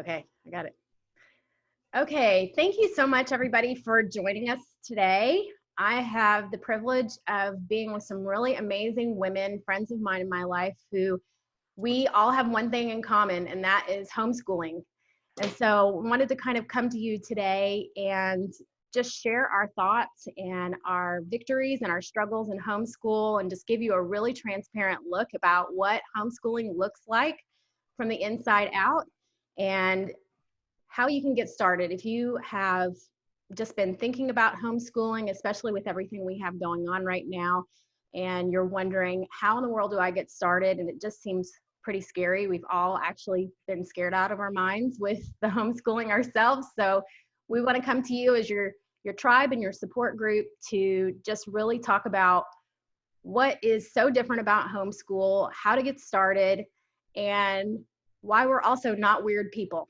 Okay, I got it. Okay, thank you so much, everybody, for joining us today. I have the privilege of being with some really amazing women, friends of mine in my life, who we all have one thing in common, and that is homeschooling. And so I wanted to kind of come to you today and just share our thoughts and our victories and our struggles in homeschool, and just give you a really transparent look about what homeschooling looks like from the inside out, and how you can get started if you have just been thinking about homeschooling, especially with everything we have going on right now, and you're wondering, how in the world do I get started? And it just seems pretty scary. We've all actually been scared out of our minds with the homeschooling ourselves. So we want to come to you as your tribe and your support group to just really talk about what is so different about homeschool, how to get started, and why we're also not weird people.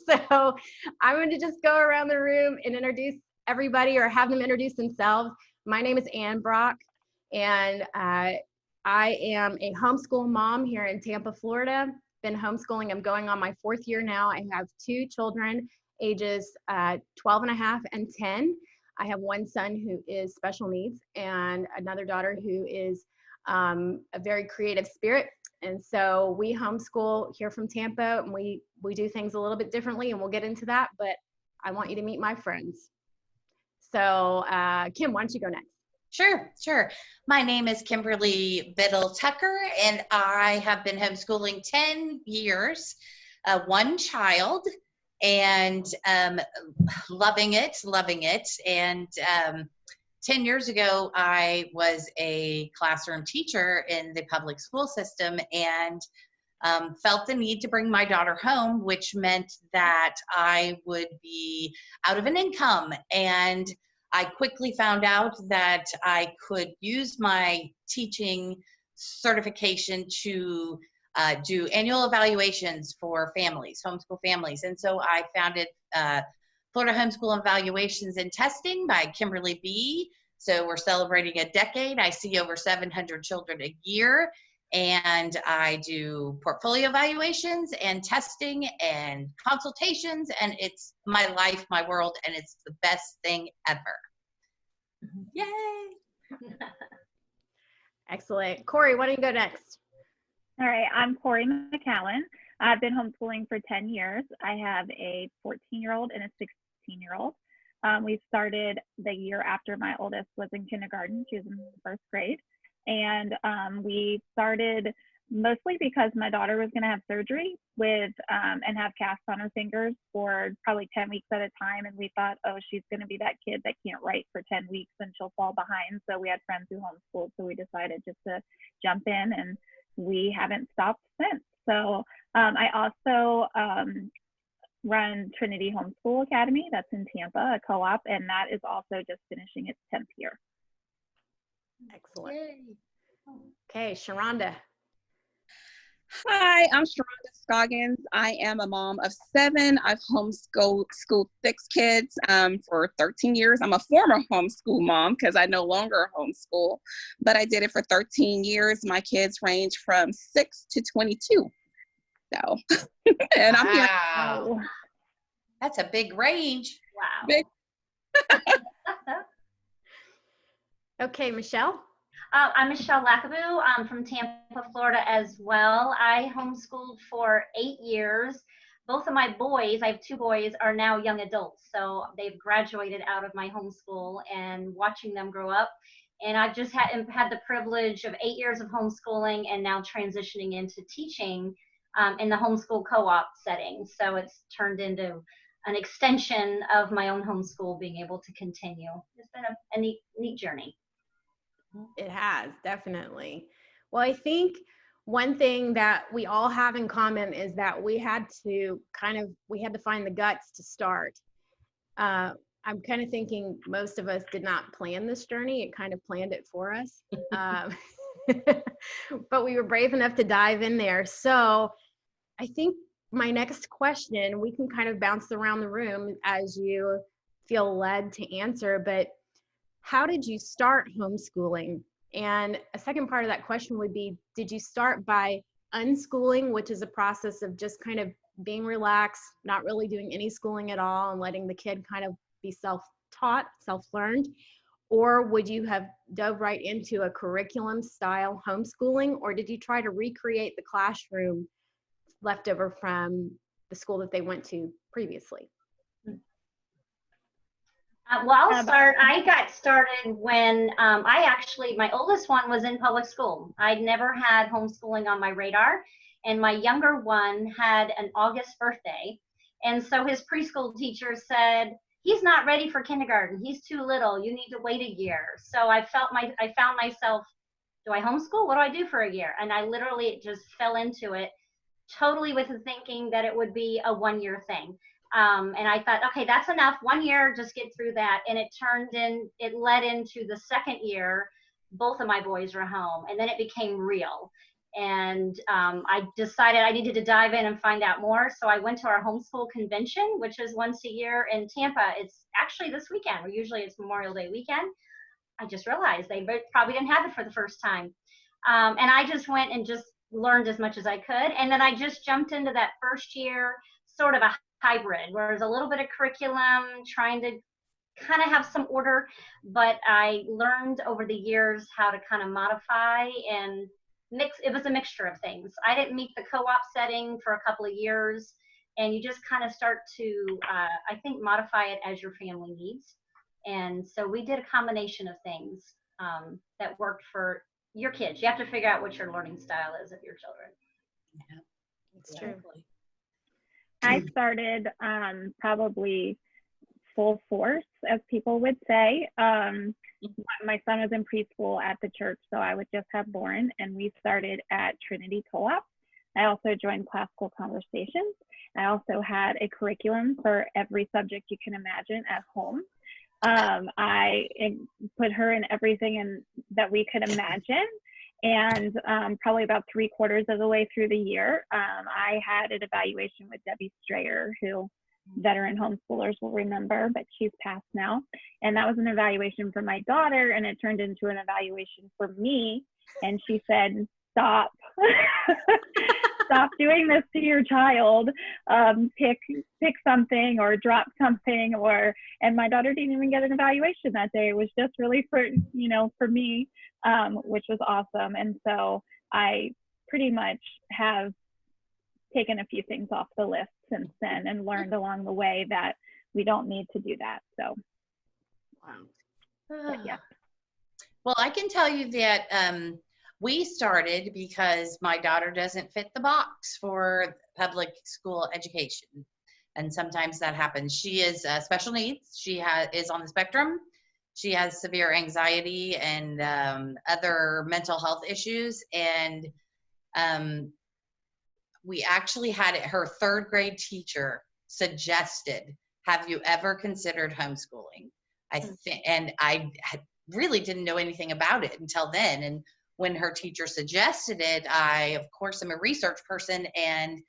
So I'm going to just go around the room and introduce everybody, or have them introduce themselves. My name is Ann Brock, and I am a homeschool mom here in Tampa, Florida. Been homeschooling. I'm going on my 4th year now. I have 2 children, ages 12 and a half and 10. I have one son who is special needs, and another daughter who is a very creative spirit. And so we homeschool here from Tampa, and we do things a little bit differently, and we'll get into that, but I want you to meet my friends. So Kim, why don't you go next? Sure. My name is Kimberly Biddle Tucker, and I have been homeschooling 10 years, 1 child, and loving it. And 10 years ago, I was a classroom teacher in the public school system, and felt the need to bring my daughter home, which meant that I would be out of an income. And I quickly found out that I could use my teaching certification to do annual evaluations for families, homeschool families. And so I founded Florida Homeschool Evaluations and Testing by Kimberly B. So we're celebrating a decade. I see over 700 children a year, and I do portfolio evaluations and testing and consultations, and it's my life, my world, and it's the best thing ever. Yay! Excellent. Corey, why don't you go next? All right, I'm Corey McCallan. I've been homeschooling for 10 years. I have a 14-year-old and a 16-year-old. We started the year after my oldest was in kindergarten. She was in 1st grade. And we started mostly because my daughter was going to have surgery and have casts on her fingers for probably 10 weeks at a time. And we thought, oh, she's going to be that kid that can't write for 10 weeks and she'll fall behind. So we had friends who homeschooled. So we decided just to jump in, and we haven't stopped since. So I also run Trinity Homeschool Academy. That's in Tampa, a co-op, and that is also just finishing its 10th year. Excellent. Yay. Okay, Sharonda. Hi, I'm Sharonda Scoggins. I am a mom of 7. I've homeschooled 6 kids for 13 years. I'm a former homeschool mom because I no longer homeschool, but I did it for 13 years. My kids range from 6 to 22. So, and I'm here. Wow. That's a big range. Wow. Big. Okay, Michelle. I'm Michelle Lackaboo. I'm from Tampa, Florida as well. I homeschooled for 8 years. Both of my boys, I have 2 boys, are now young adults. So they've graduated out of my homeschool, and watching them grow up. And I've just had the privilege of 8 years of homeschooling, and now transitioning into teaching in the homeschool co-op setting. So it's turned into an extension of my own homeschool, being able to continue. It's been a neat journey. It has, definitely. Well, I think one thing that we all have in common is that we had to find the guts to start. I'm kind of thinking most of us did not plan this journey. It kind of planned it for us. But we were brave enough to dive in there. So I think my next question, we can kind of bounce around the room as you feel led to answer, but how did you start homeschooling? And a second part of that question would be, did you start by unschooling, which is a process of just kind of being relaxed, not really doing any schooling at all, and letting the kid kind of be self-taught, self-learned? Or would you have dove right into a curriculum style homeschooling, or did you try to recreate the classroom left over from the school that they went to previously? Well, I'll start. I got started when my oldest one was in public school. I'd never had homeschooling on my radar. And my younger one had an August birthday. And so his preschool teacher said, he's not ready for kindergarten. He's too little. You need to wait a year. So I found myself, do I homeschool? What do I do for a year? And I literally just fell into it totally with the thinking that it would be a 1-year thing. And I thought, okay, that's enough. 1 year, just get through that. And it led into the second year. Both of my boys were home, and then it became real. And I decided I needed to dive in and find out more. So I went to our homeschool convention, which is once a year in Tampa. It's actually this weekend. Usually it's Memorial Day weekend. I just realized they probably didn't have it for the first time. And I just went and just learned as much as I could. And then I just jumped into that first year, sort of a hybrid, where there's a little bit of curriculum, trying to kind of have some order. But I learned over the years how to kind of modify and mix. It was a mixture of things. I didn't meet the co-op setting for a couple of years, and you just kind of start to, I think, modify it as your family needs. And so we did a combination of things that worked for your kids. You have to figure out what your learning style is of your children. Yeah, It's true. I started probably full force, as people would say. My son was in preschool at the church, so I was just have born, and we started at Trinity Co-op. I also joined Classical Conversations. I also had a curriculum for every subject you can imagine at home. I put her in everything that we could imagine. And probably about 3/4 of the way through the year, I had an evaluation with Debbie Strayer, who veteran homeschoolers will remember, but she's passed now. And that was an evaluation for my daughter, and it turned into an evaluation for me. And she said, stop. Stop doing this to your child. Pick something or drop something, and my daughter didn't even get an evaluation that day. It was just really for me, which was awesome. And so I pretty much have taken a few things off the list since then and learned along the way that we don't need to do that. So, Wow. yeah. Well, I can tell you that we started because my daughter doesn't fit the box for public school education. And sometimes that happens. She is special needs. She is on the spectrum. She has severe anxiety and other mental health issues. And we actually had her 3rd grade teacher suggested, have you ever considered homeschooling? And I really didn't know anything about it until then. And when her teacher suggested it, I, of course, am a research person and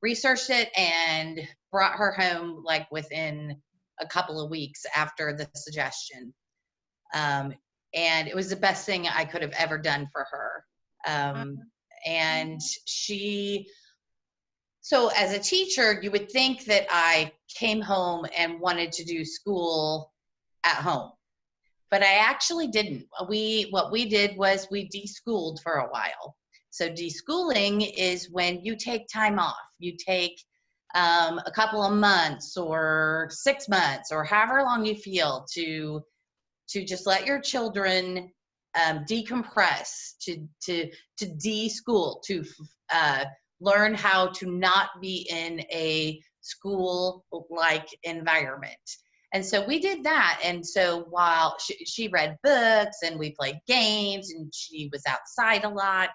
researched it and brought her home like within a couple of weeks after the suggestion. And it was the best thing I could have ever done for her. And so as a teacher, you would think that I came home and wanted to do school at home. But I actually didn't. What we did was we deschooled for a while. So deschooling is when you take time off. You take a couple of months or 6 months or however long you feel to just let your children decompress, to deschool, to learn how to not be in a school-like environment. And so we did that. And so while she read books and we played games and she was outside a lot.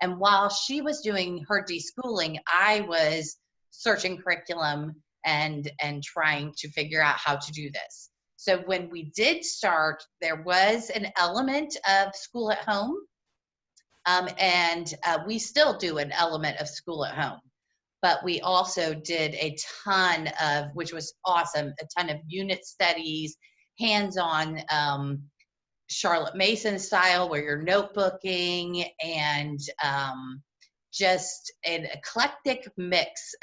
And while she was doing her deschooling, I was searching curriculum and trying to figure out how to do this. So when we did start, there was an element of school at home. And we still do an element of school at home. But we also did a ton of, which was awesome, a ton of unit studies, hands-on Charlotte Mason style where you're notebooking and just an eclectic mix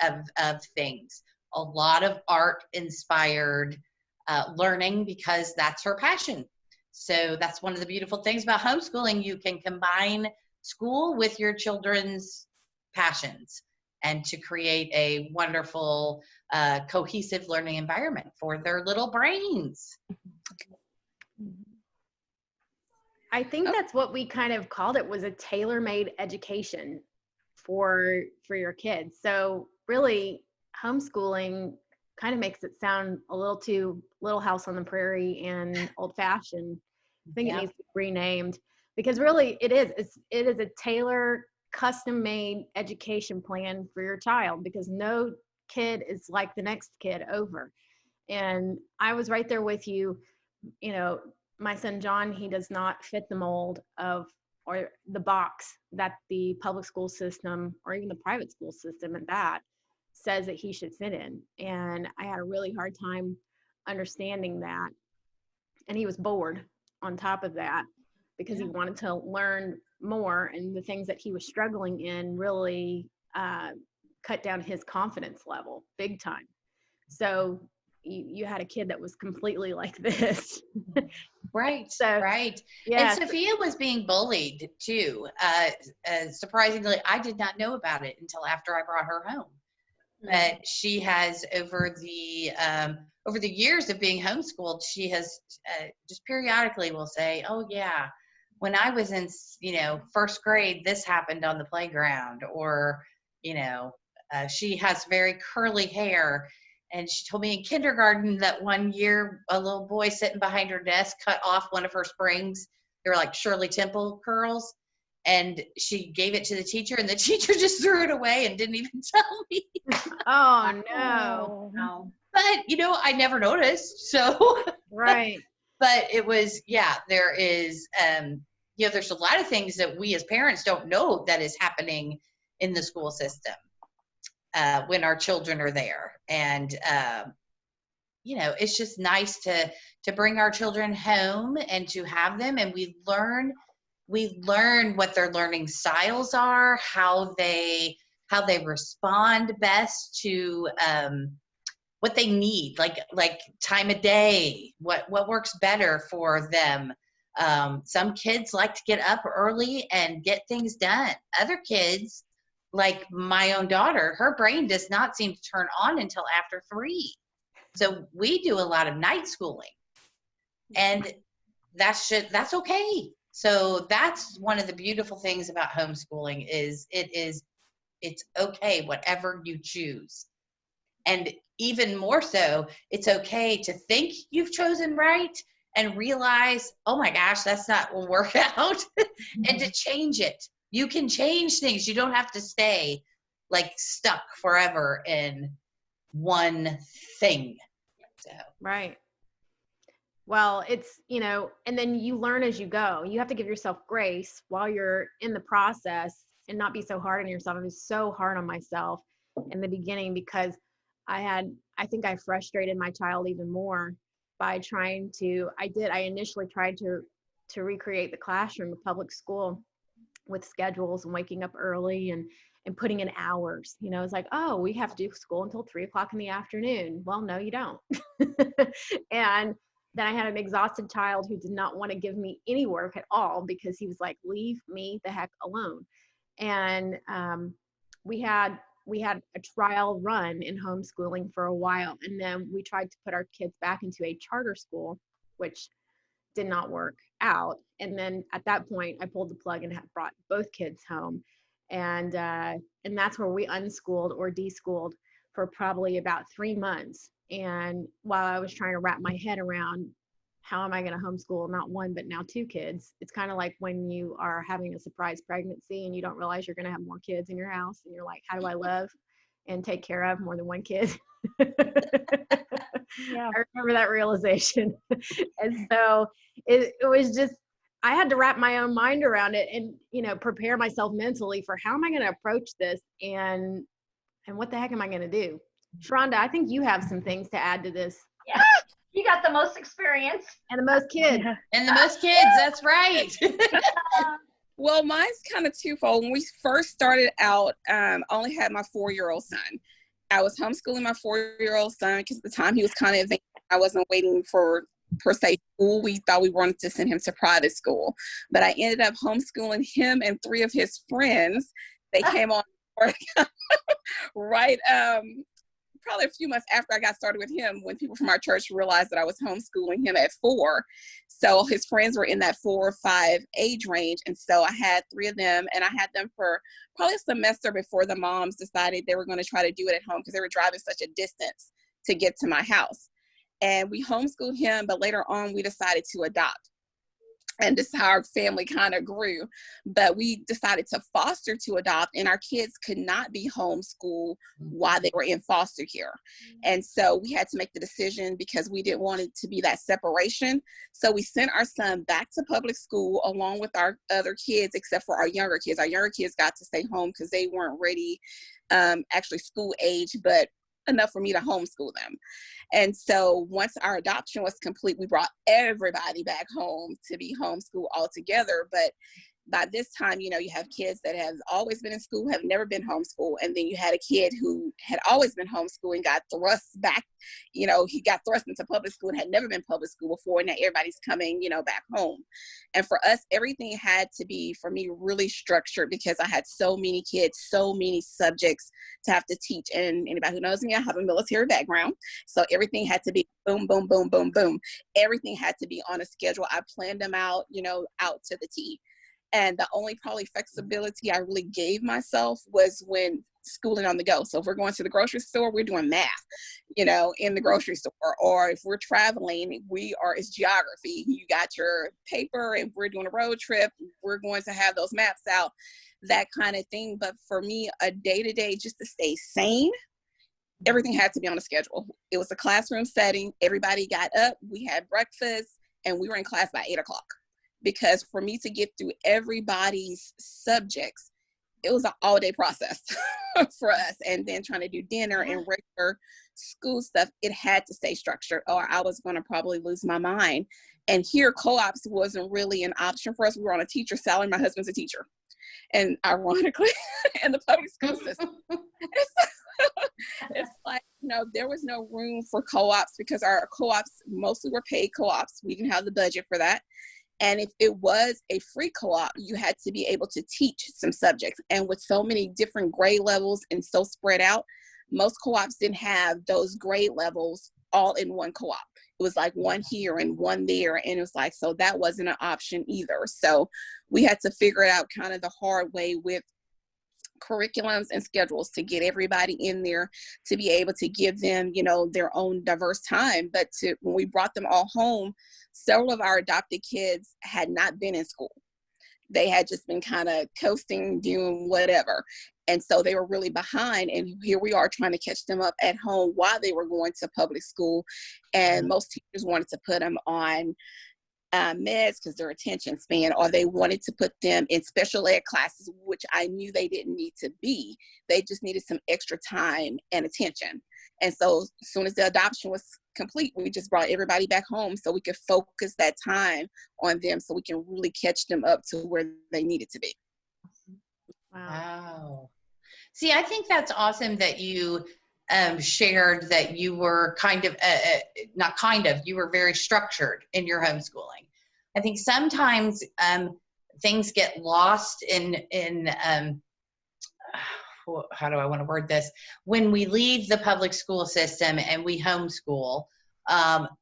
of things. A lot of art inspired learning, because that's her passion. So that's one of the beautiful things about homeschooling. You can combine school with your children's passions, and to create a wonderful, cohesive learning environment for their little brains. I think that's what we kind of called it, was a tailor-made education for your kids. So really, homeschooling kind of makes it sound a little too Little House on the Prairie and old-fashioned. I think it needs to be renamed, because really it is a tailor, custom-made education plan for your child, because no kid is like the next kid over. And I was right there with you. You know, my son John, he does not fit the mold of, or the box that the public school system, or even the private school system at that, says that he should fit in. And I had a really hard time understanding that. And he was bored on top of that, because he wanted to learn more, and the things that he was struggling in really cut down his confidence level big time. So you had a kid that was completely like this. Right. So, right. Yeah. And Sophia was being bullied too. Surprisingly, I did not know about it until after I brought her home. But she has, over the years of being homeschooled, she has just periodically will say, "Oh yeah, when I was in, first grade, this happened on the playground," or, she has very curly hair. And she told me in kindergarten that one year, a little boy sitting behind her desk cut off one of her springs. They were like Shirley Temple curls. And she gave it to the teacher, and the teacher just threw it away and didn't even tell me. Oh, no. No. But, I never noticed. So, Right. but it was, there is, there's a lot of things that we as parents don't know that is happening in the school system when our children are there. And, it's just nice to bring our children home and to have them, and we learn what their learning styles are, how they respond best to what they need, like time of day, what works better for them. Some kids like to get up early and get things done. Other kids, like my own daughter, her brain does not seem to turn on until after 3. So we do a lot of night schooling, and that's okay. So that's one of the beautiful things about homeschooling is it's okay, whatever you choose. And even more so, it's okay to think you've chosen right and realize, oh my gosh, that's not will work out, and to change it. You can change things. You don't have to stay like stuck forever in one thing. So. Right. Well, it's, and then you learn as you go. You have to give yourself grace while you're in the process, and not be so hard on yourself. I was so hard on myself in the beginning, because I think I frustrated my child even more by I initially tried to recreate the classroom of public school with schedules and waking up early and putting in hours. It's like, oh, we have to do school until 3:00 in the afternoon. Well, no, you don't. And then I had an exhausted child who did not want to give me any work at all, because he was like, leave me the heck alone. And we had a trial run in homeschooling for a while, and then we tried to put our kids back into a charter school, which did not work out. And then at that point, I pulled the plug and brought both kids home, and that's where we unschooled or deschooled for probably about 3 months. And while I was trying to wrap my head around how am I going to homeschool not one but now 2 kids, it's kind of like when you are having a surprise pregnancy and you don't realize you're going to have more kids in your house, and you're like, how do I love and take care of more than one kid? Yeah. I remember that realization. And so it was just, I had to wrap my own mind around it and, prepare myself mentally for how am I going to approach this, and what the heck am I going to do? Sharonda, I think you have some things to add to this. Yeah, you got the most experience. And the most kids. And the most kids, that's right. Well, mine's kind of twofold. When we first started out, I only had my 4-year-old son. I was homeschooling my 4-year-old son because at the time he was kind of advanced. I wasn't waiting for, per se, school. We thought we wanted to send him to private school. But I ended up homeschooling him and 3 of his friends. They came on board right probably a few months after I got started with him, when people from our church realized that I was homeschooling him at 4. So his friends were in that 4 or 5 age range. And so I had 3 of them, and I had them for probably a semester before the moms decided they were going to try to do it at home because they were driving such a distance to get to my house. And we homeschooled him, but later on we decided to adopt. And this is how our family kind of grew. But we decided to foster to adopt, and our kids could not be homeschooled while they were in foster care. And so we had to make the decision because we didn't want it to be that separation. So we sent our son back to public school along with our other kids, except for our younger kids. Our younger kids got to stay home because they weren't ready, actually school age, but enough for me to homeschool them. And so once our adoption was complete, we brought everybody back home to be homeschooled all together. But by this time, you have kids that have always been in school, have never been homeschooled. And then you had a kid who had always been homeschooled and got thrust back, he got thrust into public school and had never been public school before. And now everybody's coming, back home. And for us, everything had to be, for me, really structured because I had so many kids, so many subjects to have to teach. And anybody who knows me, I have a military background. So everything had to be boom, boom, boom, boom, boom. Everything had to be on a schedule. I planned them out, out to the T. And the only probably flexibility I really gave myself was when schooling on the go. So if we're going to the grocery store, we're doing math, in the grocery store. Or if we're traveling, it's geography. You got your paper, and if we're doing a road trip, we're going to have those maps out, that kind of thing. But for me, a day-to-day, just to stay sane, everything had to be on a schedule. It was a classroom setting. Everybody got up, we had breakfast, and we were in class by 8 o'clock. Because for me to get through everybody's subjects, it was an all-day process for us. And then trying to do dinner and regular school stuff, it had to stay structured, or I was going to probably lose my mind. And here, co-ops wasn't really an option for us. We were on a teacher salary. My husband's a teacher. And ironically, in the public school system, it's like, there was no room for co-ops because our co-ops mostly were paid co-ops. We didn't have the budget for that. And if it was a free co-op, you had to be able to teach some subjects. And with so many different grade levels and so spread out, most co-ops didn't have those grade levels all in one co-op. It was like one here and one there. And it was like, so that wasn't an option either. So we had to figure it out kind of the hard way with curriculums and schedules to get everybody in there, to be able to give them, their own diverse time. But when we brought them all home, several of our adopted kids had not been in school. They had just been kind of coasting, doing whatever. And so they were really behind. And here we are trying to catch them up at home while they were going to public school. And most teachers wanted to put them on meds because their attention span, or they wanted to put them in special ed classes, which I knew they didn't need to be. They just needed some extra time and attention. And so as soon as the adoption was complete, we just brought everybody back home so we could focus that time on them so we can really catch them up to where they needed to be. Wow. See, I think that's awesome that you shared that you were you were very structured in your homeschooling. I think sometimes things get lost in how do I want to word this? When we leave the public school system and we homeschool,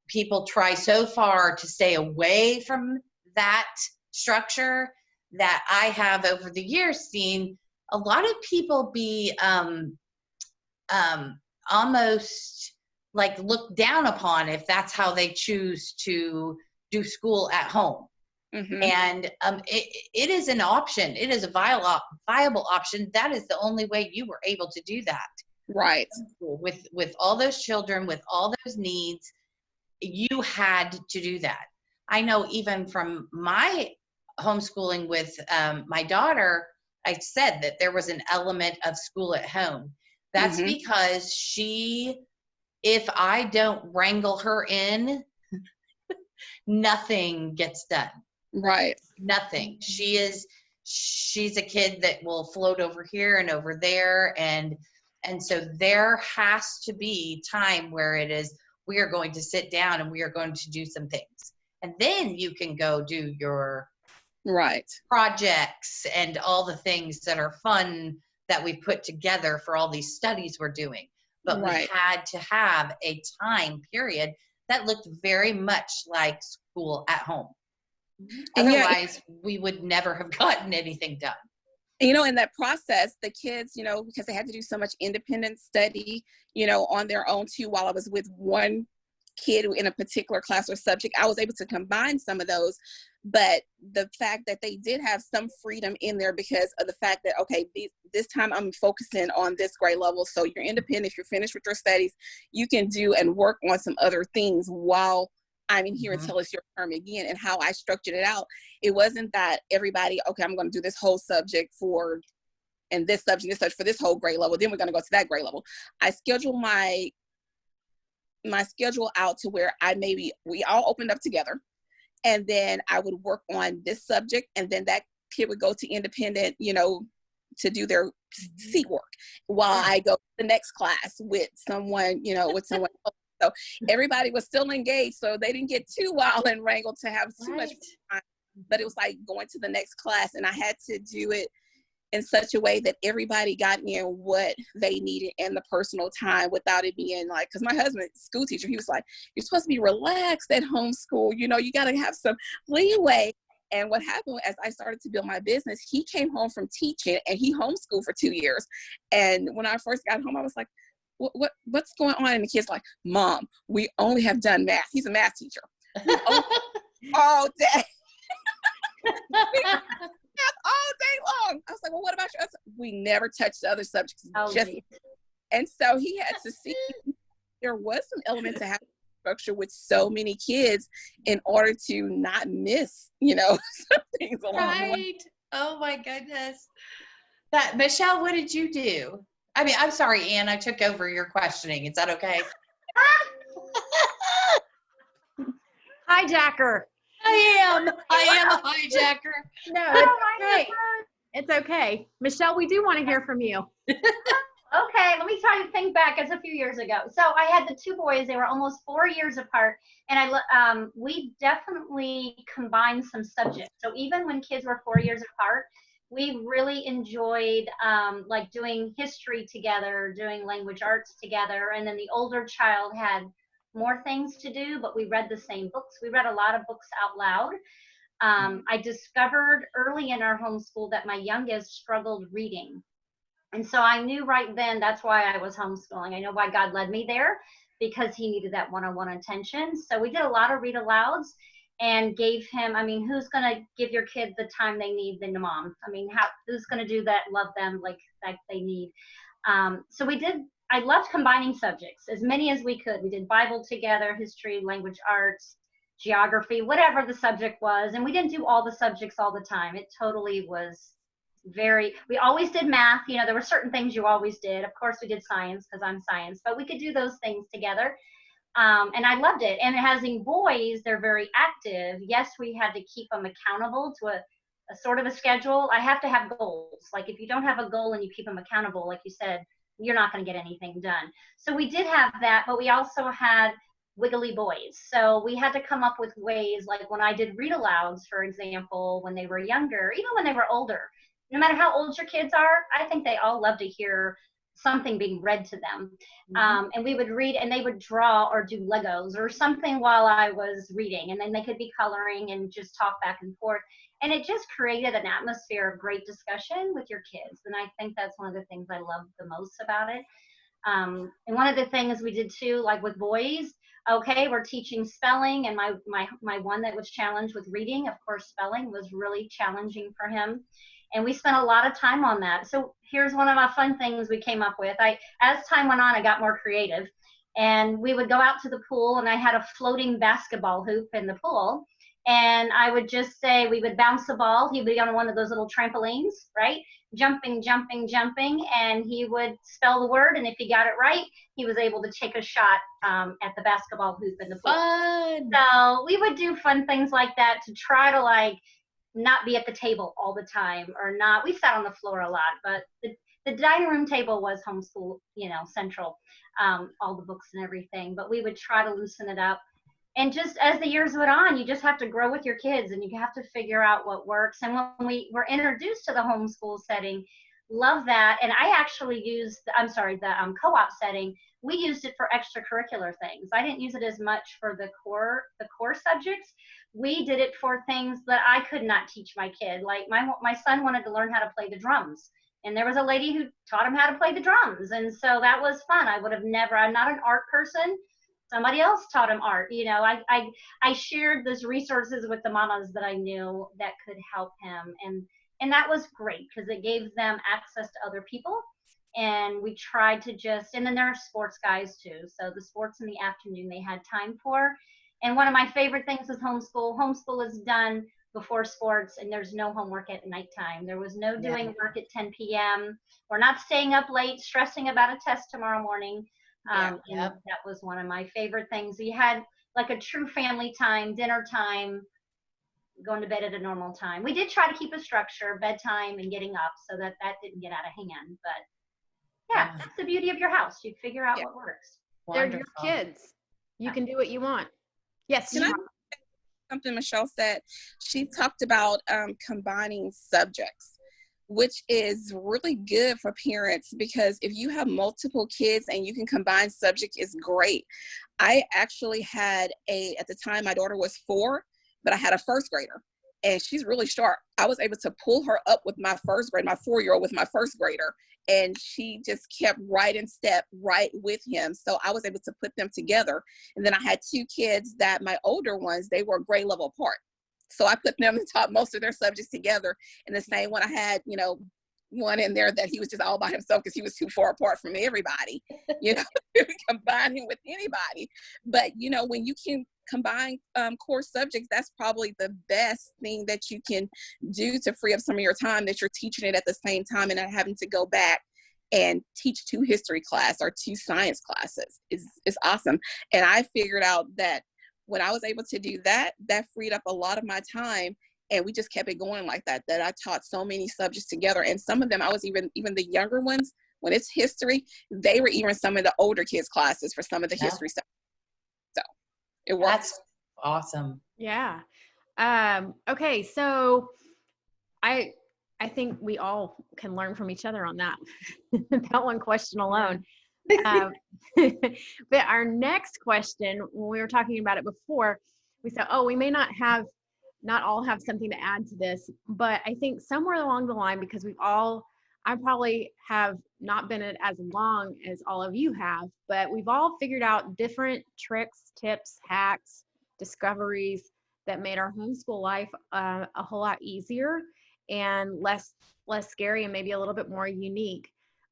people try so far to stay away from that structure that I have over the years seen a lot of people be almost like looked down upon if that's how they choose to do school at home. Mm-hmm. And it is an option. It is a viable option. That is the only way you were able to do that. Right. With all those children, with all those needs, you had to do that. I know even from my homeschooling with my daughter, I said that there was an element of school at home. That's mm-hmm. because if I don't wrangle her in, nothing gets done. Right. Nothing. She she's a kid that will float over here and over there. And so there has to be time where it is, we are going to sit down and we are going to do some things. And then you can go do your projects and all the things that are fun that we put together for all these studies we're doing. But we had to have a time period that looked very much like school at home. And otherwise, we would never have gotten anything done. And, in that process, the kids, because they had to do so much independent study, on their own too, while I was with one kid in a particular class or subject, I was able to combine some of those. But the fact that they did have some freedom in there because of the fact that, okay, this time I'm focusing on this grade level. So you're independent. If you're finished with your studies, you can do and work on some other things while I'm in here until it's your term again. And how I structured it out, it wasn't that everybody, okay, I'm going to do this whole subject and this subject for this whole grade level. Then we're going to go to that grade level. I schedule my schedule out to where we all opened up together. And then I would work on this subject, and then that kid would go to independent, to do their seat work while I go to the next class with someone, else. So everybody was still engaged, so they didn't get too wild and wrangled to have too much time. But it was like going to the next class, and I had to do it in such a way that everybody got in what they needed in the personal time without it being like, because my husband, school teacher, he was like, you're supposed to be relaxed at homeschool. You got to have some leeway. And what happened as I started to build my business, he came home from teaching and he homeschooled for 2 years. And when I first got home, I was like, what's going on? And the kid's like, Mom, we only have done math. He's a math teacher. All day. All day long. I was like, well, what about you? We never touched the other subjects. And so he had to see there was some element to have structure with so many kids in order to not miss, some things along the way. Oh my goodness. Michelle, what did you do? I mean, I'm sorry, Ann, I took over your questioning. Is that okay? Hijacker. I am a hijacker. No, it's okay. It's okay. Michelle, we do want to hear from you. Okay, let me try to think back. It's a few years ago. So I had the two boys. They were almost 4 years apart, and we definitely combined some subjects. So even when kids were 4 years apart, we really enjoyed like doing history together, doing language arts together, and then the older child had more things to do, but we read the same books. We read a lot of books out loud. I discovered early in our homeschool that my youngest struggled reading. And so I knew right then that's why I was homeschooling. I know why God led me there, because he needed that one-on-one attention. So we did a lot of read alouds and gave him, who's going to give your kid the time they need than the mom? Who's going to do that, love them like they need? So I loved combining subjects, as many as we could. We did Bible together, history, language arts, geography, whatever the subject was. And we didn't do all the subjects all the time. It totally was we always did math. There were certain things you always did. Of course, we did science because I'm science, but we could do those things together. And I loved it. And having boys, they're very active. Yes, we had to keep them accountable to a sort of a schedule. I have to have goals. Like if you don't have a goal and you keep them accountable, like you said, you're not going to get anything done. So we did have that, but we also had wiggly boys. So we had to come up with ways, like when I did read alouds, for example, when they were younger, even when they were older, no matter how old your kids are, I think they all love to hear something being read to them. And we would read and they would draw or do Legos or something while I was reading. And then they could be coloring and just talk back and forth. And it just created an atmosphere of great discussion with your kids. And I think that's one of the things I love the most about it. And one of the things we did too, like with boys, okay, we're teaching spelling, and my one that was challenged with reading, of course, spelling was really challenging for him. And we spent a lot of time on that. So here's one of my fun things we came up with. As time went on, I got more creative. And we would go out to the pool, and I had a floating basketball hoop in the pool. And I would just say, we would bounce the ball. He would be on one of those little trampolines, right? Jumping, jumping, jumping. And he would spell the word. And if he got it right, he was able to take a shot at the basketball hoop in the pool. Fun. So we would do fun things like that to try to not be at the table all the time, or not, we sat on the floor a lot, but the dining room table was homeschool, central, all the books and everything, but we would try to loosen it up. And just as the years went on, you just have to grow with your kids, and you have to figure out what works. And when we were introduced to the homeschool setting, love that. And I actually used, the co-op setting, we used it for extracurricular things. I didn't use it as much for the core subjects. We did it for things that I could not teach my kid. Like my son wanted to learn how to play the drums, and there was a lady who taught him how to play the drums. And so that was fun. I'm not an art person. Somebody else taught him art. I shared those resources with the mamas that I knew that could help him. And that was great because it gave them access to other people. And we tried to and then there are sports guys too. So the sports in the afternoon they had time for. And one of my favorite things is homeschool. Homeschool is done before sports, and there's no homework at nighttime. There was no doing work at 10 p.m. We're not staying up late, stressing about a test tomorrow morning. And that was one of my favorite things. You had like a true family time, dinner time, going to bed at a normal time. We did try to keep a structure, bedtime and getting up, so that didn't get out of hand. But yeah, that's the beauty of your house. You figure out what works. They're your kids. You can do what you want. Yes. Can I something Michelle said? She talked about combining subjects, which is really good for parents, because if you have multiple kids and you can combine subject, is great. I actually had at the time my daughter was 4, but I had a first grader, and she's really sharp. I was able to pull her up with my first grade, my 4-year-old with my first grader, and she just kept right in step right with him. So I was able to put them together. And then I had 2 kids that my older ones, they were grade level apart. So I put them and taught most of their subjects together. And the same one I had, one in there that he was just all by himself because he was too far apart from everybody, combine him with anybody. But, when you can combine core subjects, that's probably the best thing that you can do to free up some of your time, that you're teaching it at the same time and not having to go back and teach 2 history class or 2 science classes is awesome. And I figured out that when I was able to do that, that freed up a lot of my time. And we just kept it going like that I taught so many subjects together. And some of them, I was even the younger ones, when it's history, they were even some of the older kids' classes for some of the history stuff. So it works. That's awesome. Yeah. Okay. So I think we all can learn from each other on that, that one question alone. But our next question, when we were talking about it before, we said, we may not all have something to add to this, but I think somewhere along the line, because I probably have not been it as long as all of you have, but we've all figured out different tricks, tips, hacks, discoveries that made our homeschool life a whole lot easier and less scary, and maybe a little bit more unique.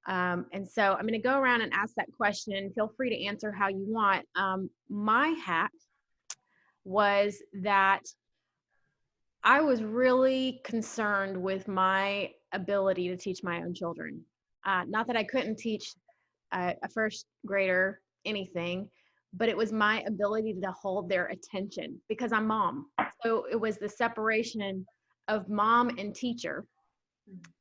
And so I'm going to go around and ask that question. Feel free to answer how you want. My hack was that I was really concerned with my ability to teach my own children. Not that I couldn't teach a first grader anything, but it was my ability to hold their attention, because I'm mom. So it was the separation of mom and teacher.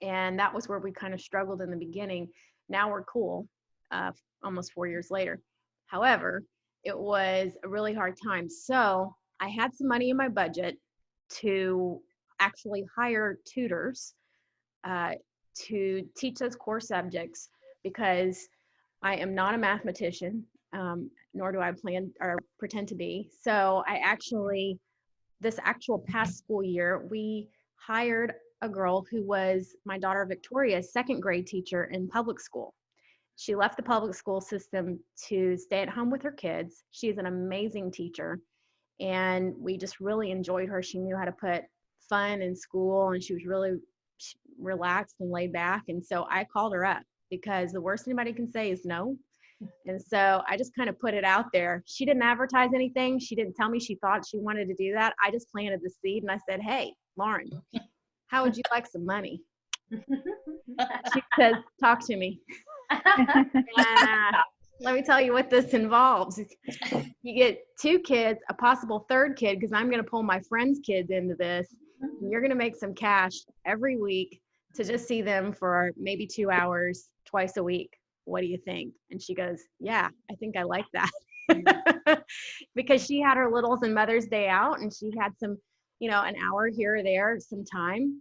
And that was where we kind of struggled in the beginning. Now we're cool, almost 4 years later. However, it was a really hard time. So I had some money in my budget to actually hire tutors to teach those core subjects, because I am not a mathematician, nor do I plan or pretend to be. So this actual past school year, we hired a girl who was my daughter Victoria's 2nd grade teacher in public school. She left the public school system to stay at home with her kids. She's an amazing teacher, and we just really enjoyed her. She knew how to put fun in school, and she was really relaxed and laid back. And so I called her up, because the worst anybody can say is no. And so I just kind of put it out there. She didn't advertise anything. She didn't tell me she thought she wanted to do that. I just planted the seed, and I said, "Hey, Lauren, how would you like some money?" She says, "Talk to me." And, let me tell you what this involves. You get 2 kids, a possible 3rd kid, because I'm going to pull my friends' kids into this. and you're going to make some cash every week to just see them for maybe 2 hours twice a week. What do you think? And she goes, yeah, I think I like that. Because she had her littles and Mother's Day out, and she had some, an hour here or there, some time.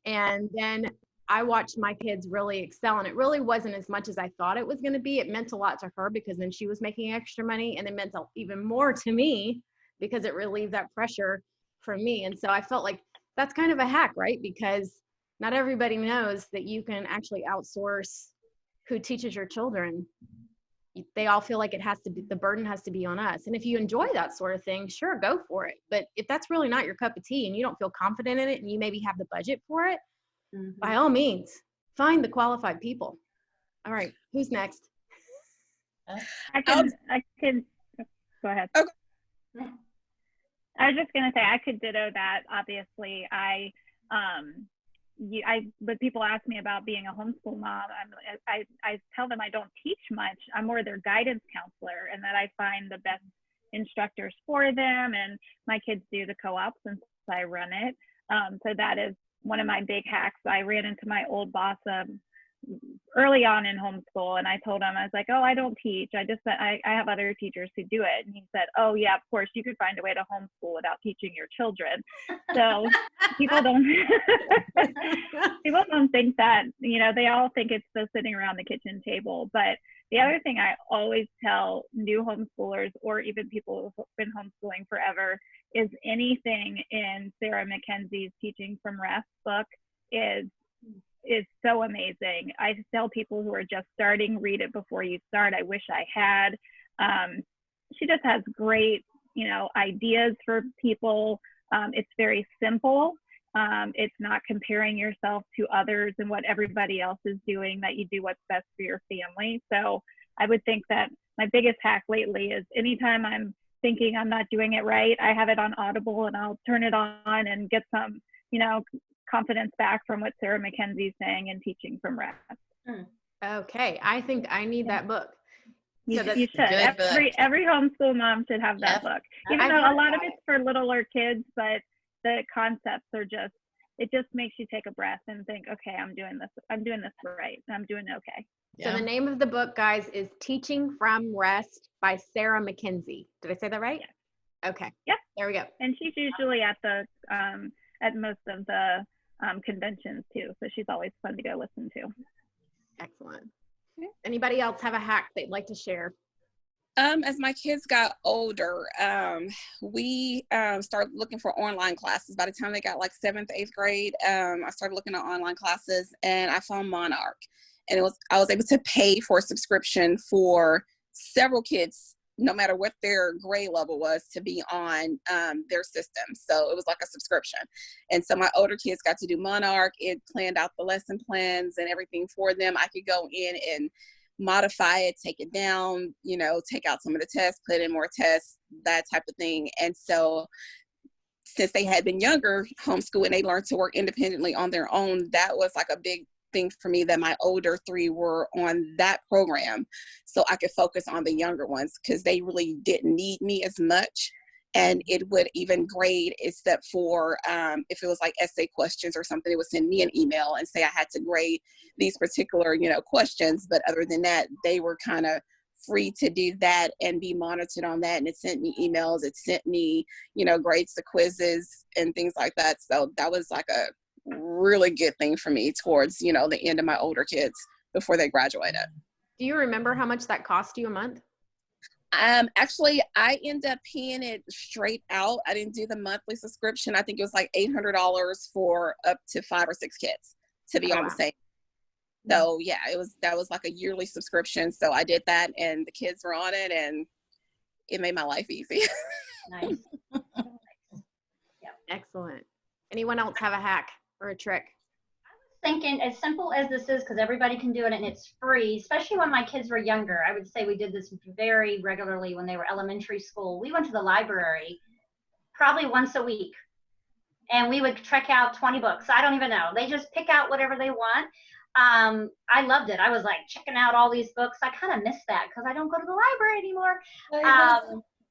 And then I watched my kids really excel, and it really wasn't as much as I thought it was going to be. It meant a lot to her because then she was making extra money, and it meant even more to me because it relieved that pressure from me. And so I felt like that's kind of a hack, right? Because not everybody knows that you can actually outsource who teaches your children. They all feel like the burden has to be on us. And if you enjoy that sort of thing, sure, go for it. But if that's really not your cup of tea and you don't feel confident in it and you maybe have the budget for it, by all means, find the qualified people. All right, who's next? I can go ahead. Okay. I was just gonna say I could ditto that. Obviously, when people ask me about being a homeschool mom, I tell them I don't teach much. I'm more their guidance counselor, and that I find the best instructors for them. And my kids do the co-op since I run it. So that is one of my big hacks. I ran into my old boss early on in homeschool, and I told him, I was like, oh, I don't teach. I have other teachers who do it. And he said, oh yeah, of course you could find a way to homeschool without teaching your children. So people don't think that, they all think it's the sitting around the kitchen table. But the other thing I always tell new homeschoolers, or even people who've been homeschooling forever, is anything in Sarah MacKenzie's Teaching from Rest book is so amazing. I tell people who are just starting, read it before you start. I wish I had. She just has great, ideas for people. It's very simple. It's not comparing yourself to others and what everybody else is doing, that you do what's best for your family. So I would think that my biggest hack lately is anytime I'm thinking I'm not doing it right, I have it on Audible and I'll turn it on and get some, confidence back from what Sarah MacKenzie's saying and Teaching from Rest. Okay, I think I need that book. You should. Every homeschool mom should have that book. Even though a lot of it's for littler kids, but the concepts are it just makes you take a breath and think, okay, I'm doing this right. I'm doing okay. So the name of the book, guys, is Teaching from Rest by Sarah MacKenzie. Did I say that right? Yeah. Okay. Yep. There we go. And she's usually at most of the conventions too, so she's always fun to go listen to. Excellent. Anybody else have a hack they'd like to share? As my kids got older, we started looking for online classes. By the time they got like 7th, 8th grade, I started looking at online classes, and I found Monarch, and I was able to pay for a subscription for several kids, no matter what their grade level was, to be on their system. So it was like a subscription. And so my older kids got to do Monarch. It planned out the lesson plans and everything for them. I could go in and modify it, take it down, take out some of the tests, put in more tests, that type of thing. And so since they had been younger, homeschool, and they learned to work independently on their own, that was like a big thing for me, that my older 3 were on that program so I could focus on the younger ones, because they really didn't need me as much. And it would even grade, except for if it was like essay questions or something, it would send me an email and say I had to grade these particular questions. But other than that, they were kind of free to do that and be monitored on that. And it sent me emails, it sent me grades to quizzes and things like that. So that was like a really good thing for me towards the end of my older kids before they graduated. Do you remember how much that cost you a month? Actually, I ended up paying it straight out. I didn't do the monthly subscription. I think it was like $800 for up to 5 or 6 kids to be on the same. So yeah, that was like a yearly subscription. So I did that, and the kids were on it, and it made my life easy. Nice. Excellent. Anyone else have a hack or a trick? Thinking, as simple as this is, because everybody can do it and it's free, especially when my kids were younger. I would say we did this very regularly when they were elementary school. We went to the library probably once a week, and we would check out 20 books. I don't even know. They just pick out whatever they want. I loved it. I was like checking out all these books. I kind of miss that because I don't go to the library anymore.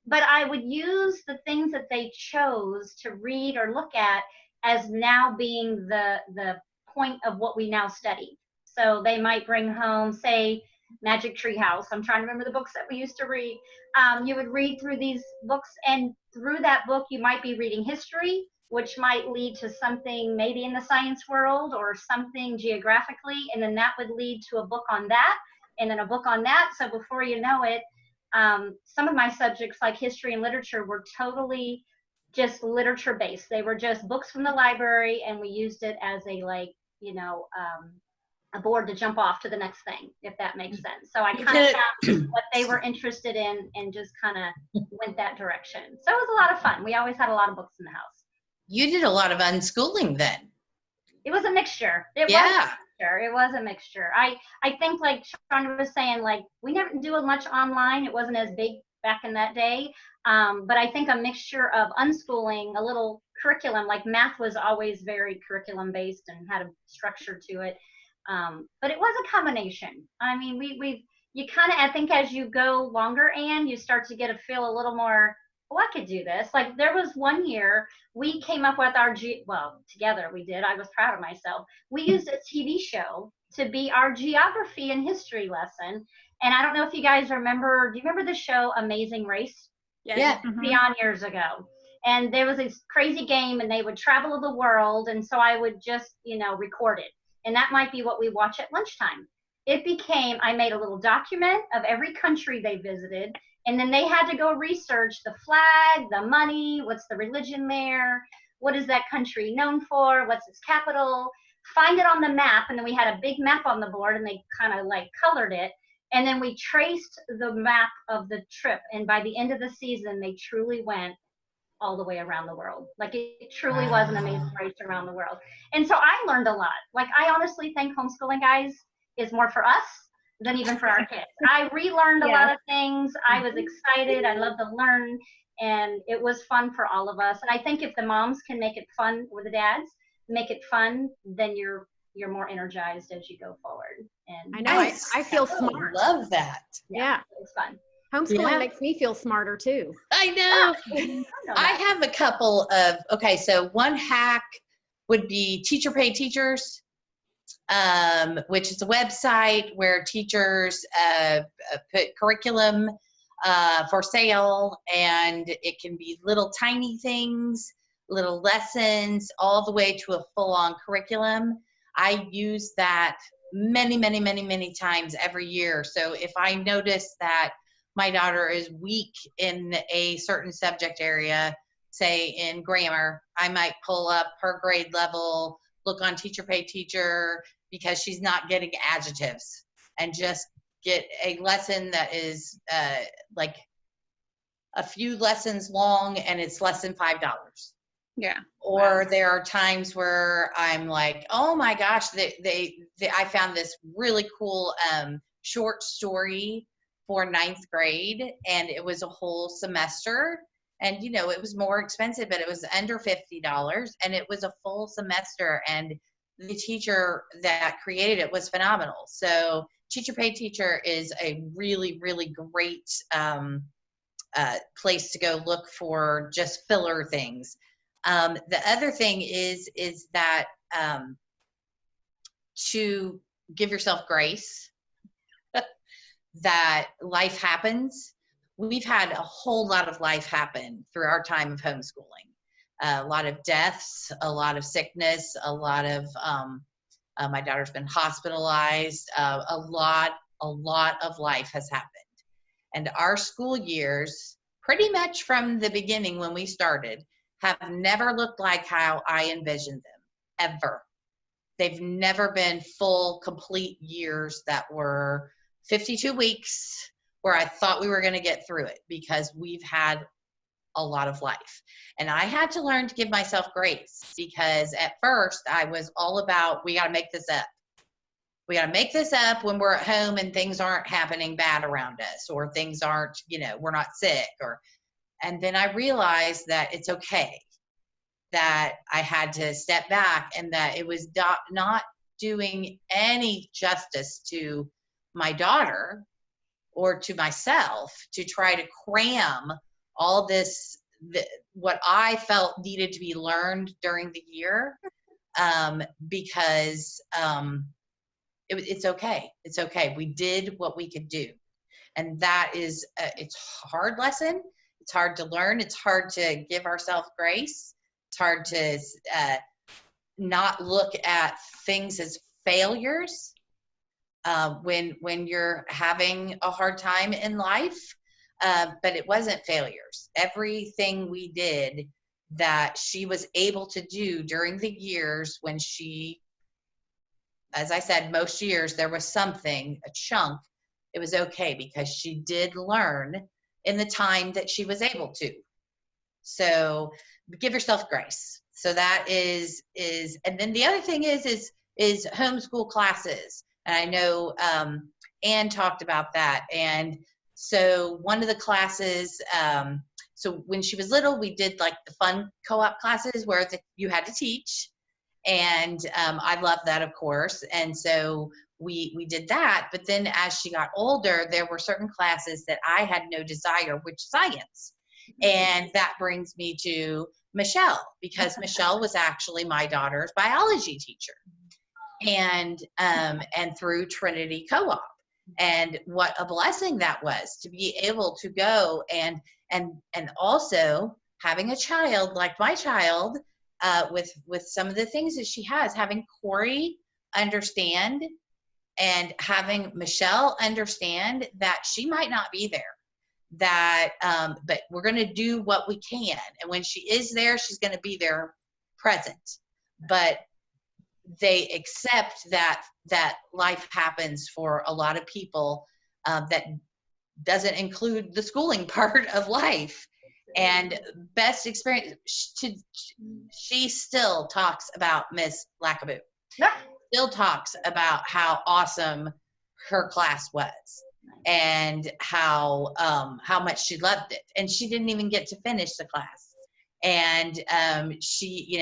But I would use the things that they chose to read or look at as now being the point of what we now study. So they might bring home, say, Magic Tree House. I'm trying to remember the books that we used to read. You would read through these books, and through that book, you might be reading history, which might lead to something maybe in the science world or something geographically, and then that would lead to a book on that, and then a book on that. So before you know it, some of my subjects like history and literature were totally just literature based. They were just books from the library, and we used it as a a board to jump off to the next thing, if that makes sense. So I kind of found what they were interested in and just kind of went that direction. So it was a lot of fun. We always had a lot of books in the house. You did a lot of unschooling then. It was a mixture. It was a mixture. I think, like Sean was saying, like, we never do much online. It wasn't as big back in that day. But I think a mixture of unschooling, a little curriculum, like math was always very curriculum based and had a structure to it. But it was a combination. I mean, you kind of, I think as you go longer, and you start to get a feel a little more, oh, I could do this. Like, there was one year we came up with together we did. I was proud of myself. We used a TV show to be our geography and history lesson. And I don't know if you guys remember, do you remember the show Amazing Race? Yeah. Beyond years ago. And there was this crazy game, and they would travel the world. And so I would just, record it. And that might be what we watch at lunchtime. I made a little document of every country they visited, and then they had to go research the flag, the money, what's the religion there, what is that country known for, what's its capital, find it on the map. And then we had a big map on the board, and they kind of like colored it. And then we traced the map of the trip. And by the end of the season, they truly went all the way around the world. Like, it truly was an amazing race around the world. And so I learned a lot. Like, I honestly think homeschooling, guys, is more for us than even for our kids. I relearned a lot of things. I was excited. I love to learn, and it was fun for all of us. And I think if the moms can make it fun, or the dads make it fun, then you're more energized as you go forward. And I know, I feel smart. Love that. Yeah. It's fun. Homeschooling makes me feel smarter too. I know. I have a couple of, so one hack would be Teacher Pay Teachers, which is a website where teachers put curriculum for sale, and it can be little tiny things, little lessons, all the way to a full-on curriculum. I use that many, many, many, many times every year. So if I notice that my daughter is weak in a certain subject area, say in grammar, I might pull up her grade level, look on Teacher Pay Teacher, because she's not getting adjectives, and just get a lesson that is like a few lessons long, and it's less than $5. Yeah. Or there are times where I'm like, oh my gosh, I found this really cool short story for 9th grade, and it was a whole semester, and it was more expensive, but it was under $50, and it was a full semester, and the teacher that created it was phenomenal. So Teacher Pay Teacher is a really, really great place to go look for just filler things. The other thing is that to give yourself grace, that life happens. We've had a whole lot of life happen through our time of homeschooling. A lot of deaths, a lot of sickness, a lot of, my daughter's been hospitalized. A lot of life has happened. And our school years, pretty much from the beginning when we started, have never looked like how I envisioned them, ever. They've never been full, complete years that were 52 weeks where I thought we were going to get through it, because we've had a lot of life. And I had to learn to give myself grace, because at first I was all about, we got to make this up. We got to make this up when we're at home and things aren't happening bad around us, or things aren't, we're not sick, and then I realized that it's okay, that I had to step back, and that it was not doing any justice to my daughter or to myself to try to cram all this what I felt needed to be learned during the year, because it's okay. It's okay. We did what we could do. And that is, it's a hard lesson. It's hard to learn. It's hard to give ourselves grace. It's hard to not look at things as failures when you're having a hard time in life. But it wasn't failures. Everything we did that she was able to do during the years when she, as I said, most years there was something, a chunk, it was okay because she did learn in the time that she was able to. So give yourself grace. So that is, and then the other thing is homeschool classes. And I know Anne talked about that. And so one of the classes, so when she was little, we did like the fun co-op classes where you had to teach. And I love that, of course. And so we did that. But then as she got older, there were certain classes that I had no desire, which science. And that brings me to Michelle, because Michelle was actually my daughter's biology teacher, and through Trinity Co-op. And what a blessing that was to be able to go and also having a child like my child, with some of the things that she has, having Corey understand and having Michelle understand that she might not be there, that but we're going to do what we can, and when she is there, she's going to be there present. But they accept that life happens for a lot of people, that doesn't include the schooling part of life. And best experience, she still talks about Miss Lackaboo. Still talks about how awesome her class was and how much she loved it. And she didn't even get to finish the class. And she,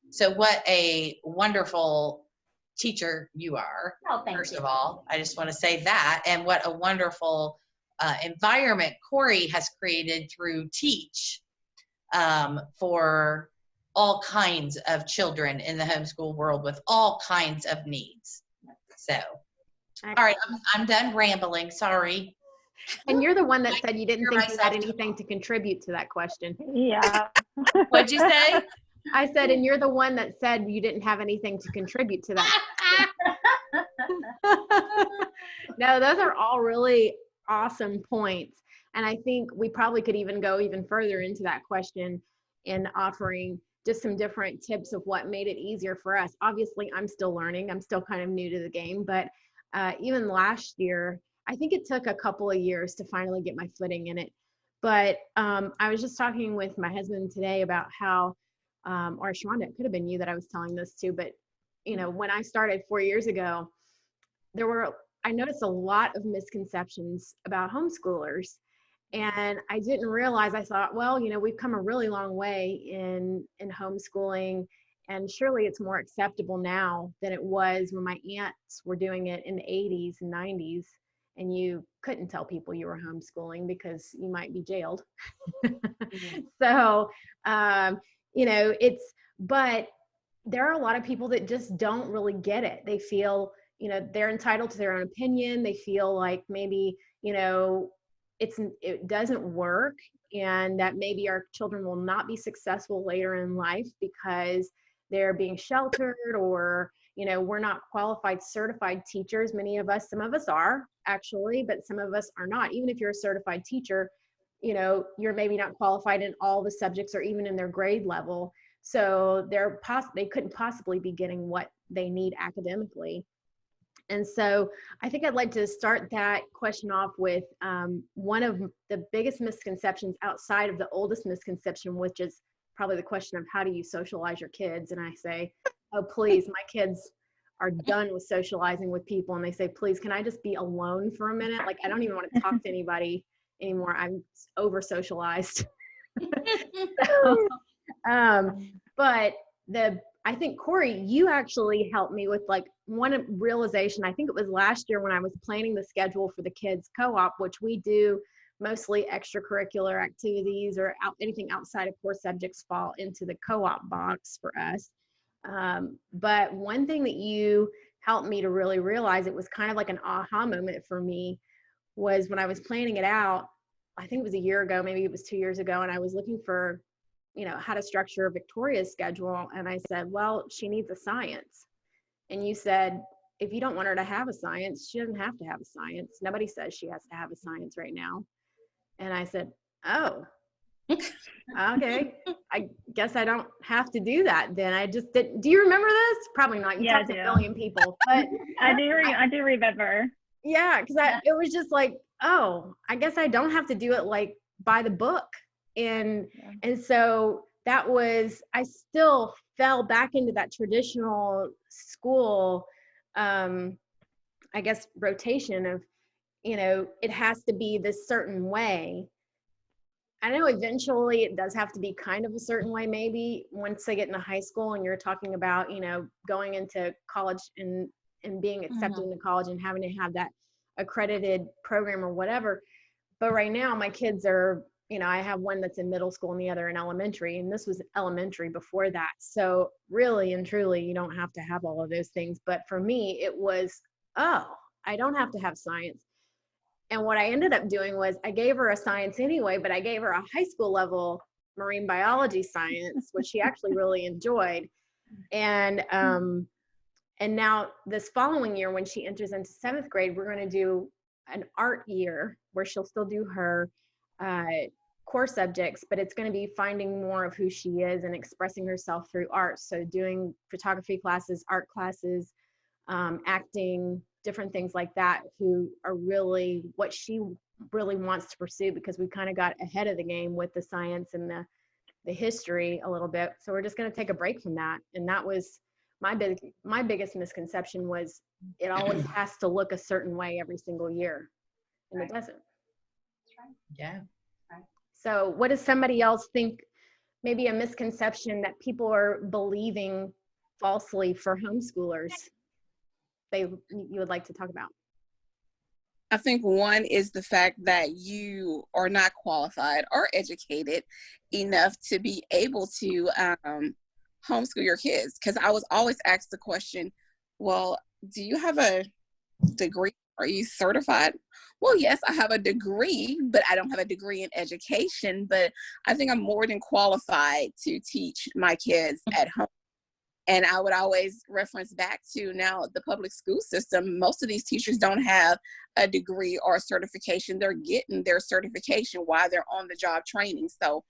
so what a wonderful teacher you are. Oh, thank first you. of all, I just want to say that. And what a wonderful environment Corey has created through Teach, for all kinds of children in the homeschool world with all kinds of needs. So, all right, I'm done rambling. Sorry. And you're the one that said you didn't Hear think you had myself anything to contribute to that question. Yeah. What'd you say? I said, and you're the one that said you didn't have anything to contribute to that. No, those are all really awesome points. And I think we probably could even go even further into that question in offering just some different tips of what made it easier for us. Obviously, I'm still learning. I'm still kind of new to the game, but even last year, I think it took a couple of years to finally get my footing in it. But I was just talking with my husband today about how, or Shonda, it could have been you that I was telling this to, but when I started 4 years ago, I noticed a lot of misconceptions about homeschoolers. And I didn't realize, I thought, well, we've come a really long way in homeschooling, and surely it's more acceptable now than it was when my aunts were doing it in the 80s and 90s, and you couldn't tell people you were homeschooling because you might be jailed. So, but there are a lot of people that just don't really get it. They feel, they're entitled to their own opinion. They feel like maybe, it doesn't work, and that maybe our children will not be successful later in life because they're being sheltered, or we're not qualified certified teachers. Some of us are actually, but some of us are not. Even if you're a certified teacher, you're maybe not qualified in all the subjects or even in their grade level, so they couldn't possibly be getting what they need academically. And so I think I'd like to start that question off with one of the biggest misconceptions outside of the oldest misconception, which is probably the question of how do you socialize your kids? And I say, oh, please, my kids are done with socializing with people. And they say, please, can I just be alone for a minute? Like, I don't even want to talk to anybody anymore. I'm over socialized. But I think, Corey, you actually helped me with like one realization. I think it was last year when I was planning the schedule for the kids co-op, which we do mostly extracurricular activities or anything outside of core subjects fall into the co-op box for us. But one thing that you helped me to really realize, it was kind of like an aha moment for me, was when I was planning it out. I think it was a year ago, maybe it was 2 years ago, and I was looking for, how to structure Victoria's schedule. And I said, well, she needs a science. And you said, if you don't want her to have a science, she doesn't have to have a science. Nobody says she has to have a science right now. And I said, oh, okay. I guess I don't have to do that then. I just didn't. Do you remember this? Probably not. You talked to a million people, but I do remember. Yeah, because it was just like, oh, I guess I don't have to do it like by the book. And so that was, I still fell back into that traditional school, I guess, rotation of, it has to be this certain way. I know eventually it does have to be kind of a certain way, maybe once they get into high school and you're talking about, going into college and being accepted into college and having to have that accredited program or whatever. But right now my kids are, I have one that's in middle school and the other in elementary, and this was elementary before that. So really and truly, you don't have to have all of those things. But for me, it was, oh, I don't have to have science. And what I ended up doing was I gave her a science anyway, but I gave her a high school level marine biology science, which she actually really enjoyed. And now this following year, when she enters into 7th grade, we're going to do an art year where she'll still do her core subjects, but it's going to be finding more of who she is and expressing herself through art. So doing photography classes, art classes, acting, different things like that, who are really what she really wants to pursue, because we kind of got ahead of the game with the science and the history a little bit. So we're just going to take a break from that. And that was my biggest misconception, was it always has to look a certain way every single year, and it doesn't. That's right. Yeah. Right. So what does somebody else think, maybe a misconception that people are believing falsely for homeschoolers, you would like to talk about? I think one is the fact that you are not qualified or educated enough to be able to homeschool your kids. Because I was always asked the question, well, do you have a degree? Are you certified? Well, yes, I have a degree, but I don't have a degree in education. But I think I'm more than qualified to teach my kids at home. And I would always reference back to now the public school system. Most of these teachers don't have a degree or a certification. They're getting their certification while they're on the job training. So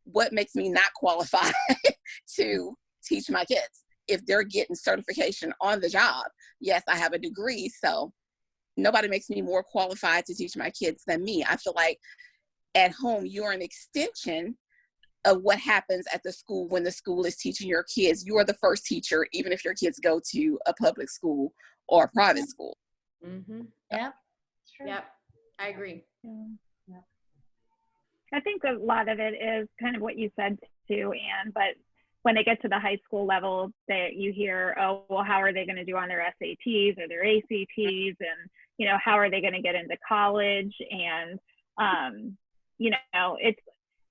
what makes me not qualified to teach my kids? If they're getting certification on the job, yes, I have a degree. So nobody makes me more qualified to teach my kids than me. I feel like at home, you're an extension of what happens at the school when the school is teaching your kids. You are the first teacher, even if your kids go to a public school or a private school. Mm-hmm. Yeah. Yep. I agree. Yeah. I think a lot of it is kind of what you said too, Anne, but when they get to the high school level, you hear, oh, well, how are they going to do on their SATs or their ACTs? And, how are they going to get into college? And,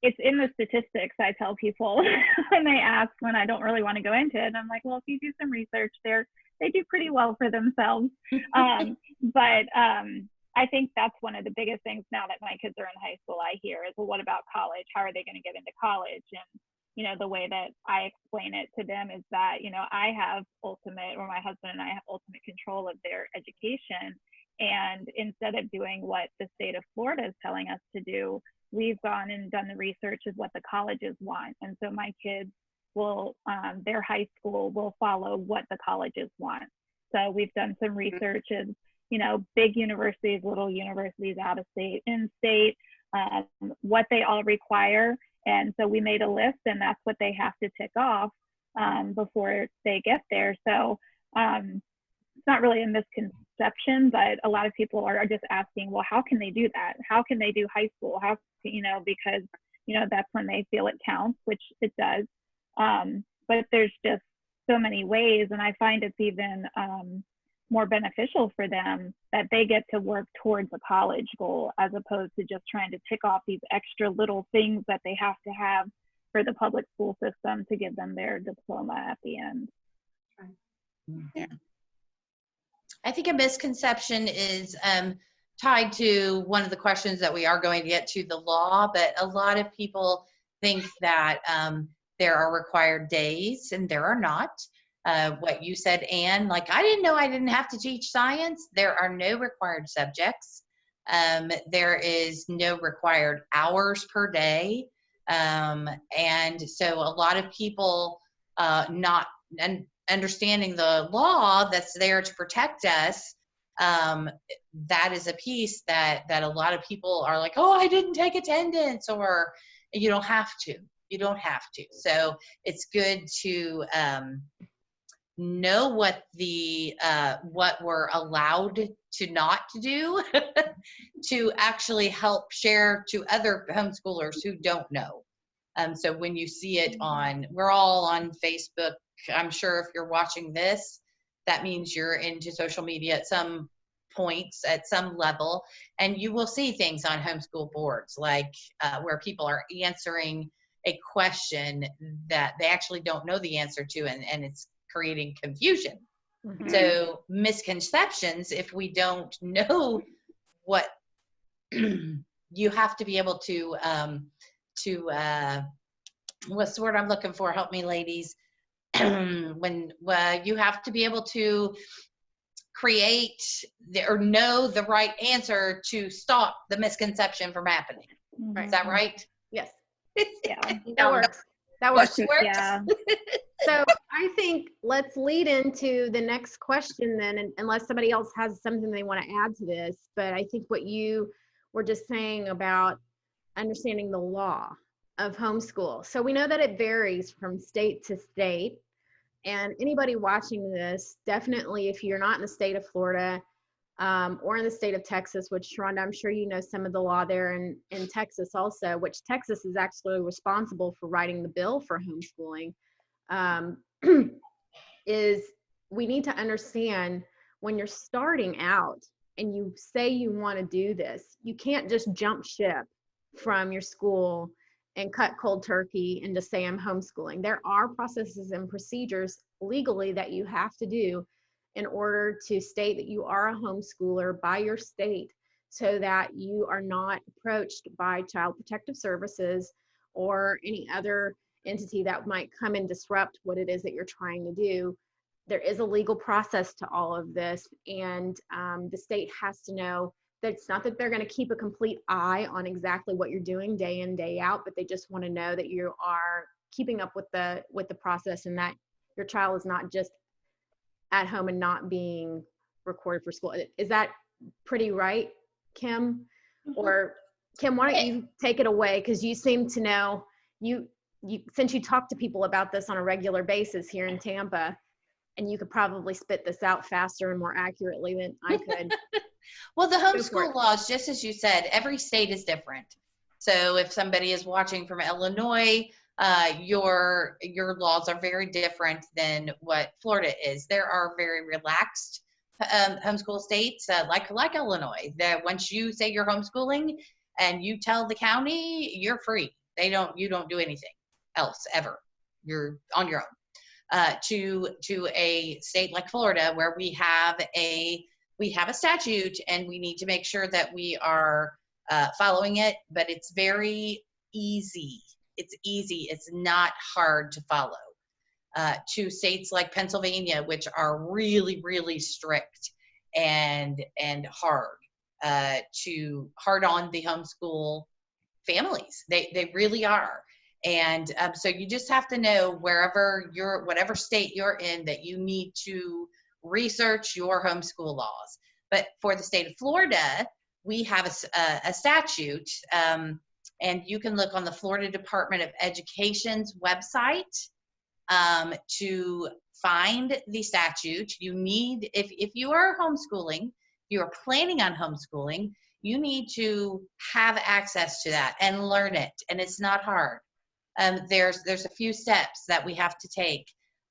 it's in the statistics. I tell people when they ask, when I don't really want to go into it, I'm like, well, if you do some research there, they do pretty well for themselves. But I think that's one of the biggest things now that my kids are in high school, I hear is, well, what about college? How are they going to get into college? And, the way that I explain it to them is that, I have my husband and I have ultimate control of their education. And instead of doing what the state of Florida is telling us to do, we've gone and done the research of what the colleges want. And so my kids will, their high school will follow what the colleges want. So we've done some research of, big universities, little universities, out of state, in state, what they all require. And so we made a list, and that's what they have to tick off before they get there. So it's not really a misconception, but a lot of people are just asking, well, how can they do that? How can they do high school? Because, that's when they feel it counts, which it does. But there's just so many ways. And I find it's even more beneficial for them that they get to work towards a college goal as opposed to just trying to tick off these extra little things that they have to have for the public school system to give them their diploma at the end. Yeah. I think a misconception is tied to one of the questions that we are going to get to, the law, but a lot of people think that there are required days, and there are not. What you said, Anne, like, I didn't know I didn't have to teach science. There are no required subjects. There is no required hours per day. And so a lot of people not understanding the law that's there to protect us, that is a piece that a lot of people are like, oh, I didn't take attendance, or you don't have to. You don't have to. So it's good to know what we're allowed to not do to actually help share to other homeschoolers who don't know. So when you see it we're all on Facebook. I'm sure if you're watching this, that means you're into social media at some points, at some level, and you will see things on homeschool boards, like where people are answering a question that they actually don't know the answer to, and it's creating confusion. Mm-hmm. So misconceptions, if we don't know what, you have to be able to what's the word I'm looking for? Help me, ladies. When you have to be able to create or know the right answer to stop the misconception from happening. Right. Is that right? Yes. Yeah. That works. That works. Yeah. So I think let's lead into the next question then, unless somebody else has something they want to add to this. But I think what you were just saying about understanding the law of homeschool. So we know that it varies from state to state. And anybody watching this, definitely, if you're not in the state of Florida or in the state of Texas, which, Sharonda, I'm sure you know some of the law there in Texas also, which Texas is actually responsible for writing the bill for homeschooling, is we need to understand when you're starting out and you say you want to do this, you can't just jump ship from your school and cut cold turkey and just say I'm homeschooling. There are processes and procedures legally that you have to do in order to state that you are a homeschooler by your state, so that you are not approached by Child Protective Services or any other entity that might come and disrupt what it is that you're trying to do. There is a legal process to all of this, and the state has to know that it's not that they're going to keep a complete eye on exactly what you're doing day in, day out, but they just want to know that you are keeping up with the process, and that your child is not just at home and not being recorded for school. Is that pretty right, Kim? Mm-hmm. Or Kim, why don't you take it away, because you seem to know, you since you talk to people about this on a regular basis here in Tampa, and you could probably spit this out faster and more accurately than I could. Well, the homeschool laws, just as you said, every state is different. So if somebody is watching from Illinois, your laws are very different than what Florida is. There are very relaxed homeschool states, like Illinois, that once you say you're homeschooling and you tell the county, you're free. You don't do anything else ever. You're on your own. To a state like Florida, where we have a statute, and we need to make sure that we are following it, but it's very easy. It's easy. It's not hard to follow. To states like Pennsylvania, which are really, really strict and hard on the homeschool families. They really are. And so you just have to know whatever state you're in, that you need to research your homeschool laws. But for the state of Florida, we have a statute, and you can look on the Florida Department of Education's website to find the statute. You need, if you are homeschooling, if you are planning on homeschooling, you need to have access to that and learn it, and it's not hard. There's a few steps that we have to take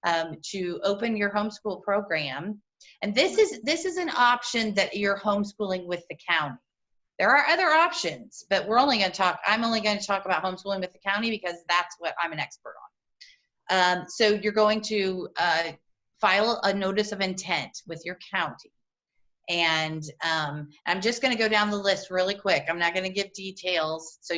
to open your homeschool program, And this is an option that you're homeschooling with the county. There are other options, but I'm only going to talk about homeschooling with the county because that's what I'm an expert on. So you're going to file a notice of intent with your county. And I'm just going to go down the list really quick. I'm not going to give details. So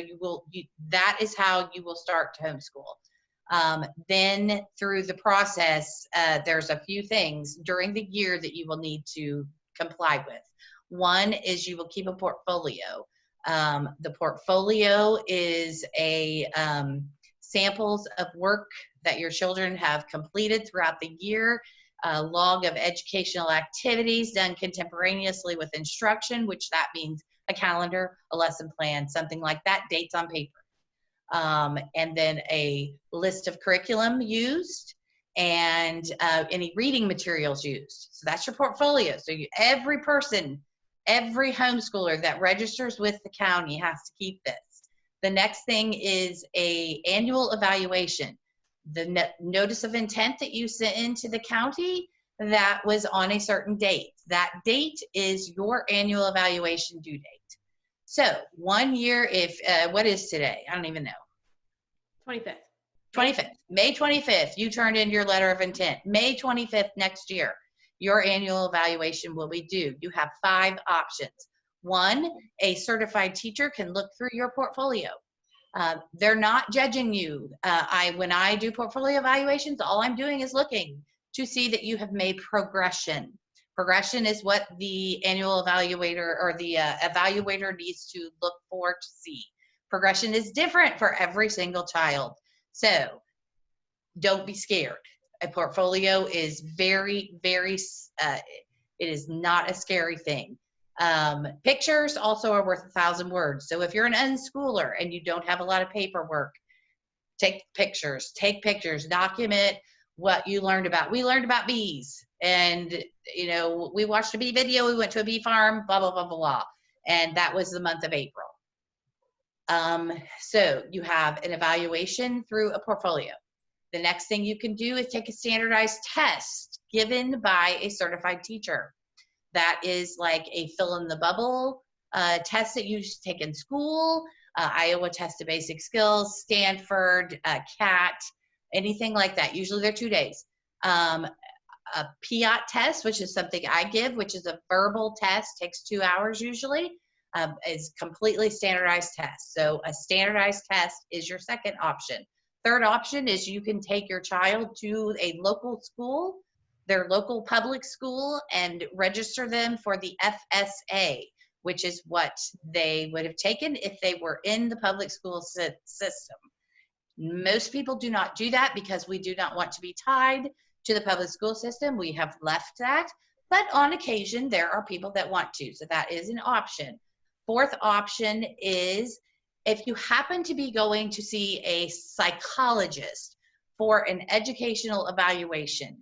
that is how you will start to homeschool. Then through the process, there's a few things during the year that you will need to comply with. One is you will keep a portfolio. The portfolio is samples of work that your children have completed throughout the year, a log of educational activities done contemporaneously with instruction, which that means a calendar, a lesson plan, something like that, dates on paper. And then a list of curriculum used and any reading materials used. So that's your portfolio. So every homeschooler that registers with the county has to keep this. The next thing is an annual evaluation. The notice of intent that you sent into the county, that was on a certain date. That date is your annual evaluation due date. So 1 year, what is today? I don't even know. 25th. May 25th, you turned in your letter of intent. May 25th next year, your annual evaluation will be due. You have 5 options. 1, a certified teacher can look through your portfolio. They're not judging you. When I do portfolio evaluations, all I'm doing is looking to see that you have made progression. Progression is what the annual evaluator or the evaluator needs to look for to see. Progression is different for every single child. So don't be scared. A portfolio is very, very, it is not a scary thing. Pictures also are worth 1,000 words. So if you're an unschooler and you don't have a lot of paperwork, take pictures, document what you learned about. We learned about bees, and we watched a bee video, we went to a bee farm, blah, blah, blah, blah, blah. And that was the month of April. So you have an evaluation through a portfolio. The next thing you can do is take a standardized test given by a certified teacher. That is like a fill in the bubble test that you take in school, Iowa Test of Basic Skills, Stanford, CAT, anything like that. Usually they're 2 days. A PIAT test, which is something I give, which is a verbal test, takes 2 hours usually, is completely standardized test. So a standardized test is your second option. Third option is you can take your child to a local school, their local public school, and register them for the FSA, which is what they would have taken if they were in the public school system. Most people do not do that because we do not want to be tied to the public school system. We have left that, but on occasion there are people that want to, so that is an option. Fourth option is if you happen to be going to see a psychologist for an educational evaluation.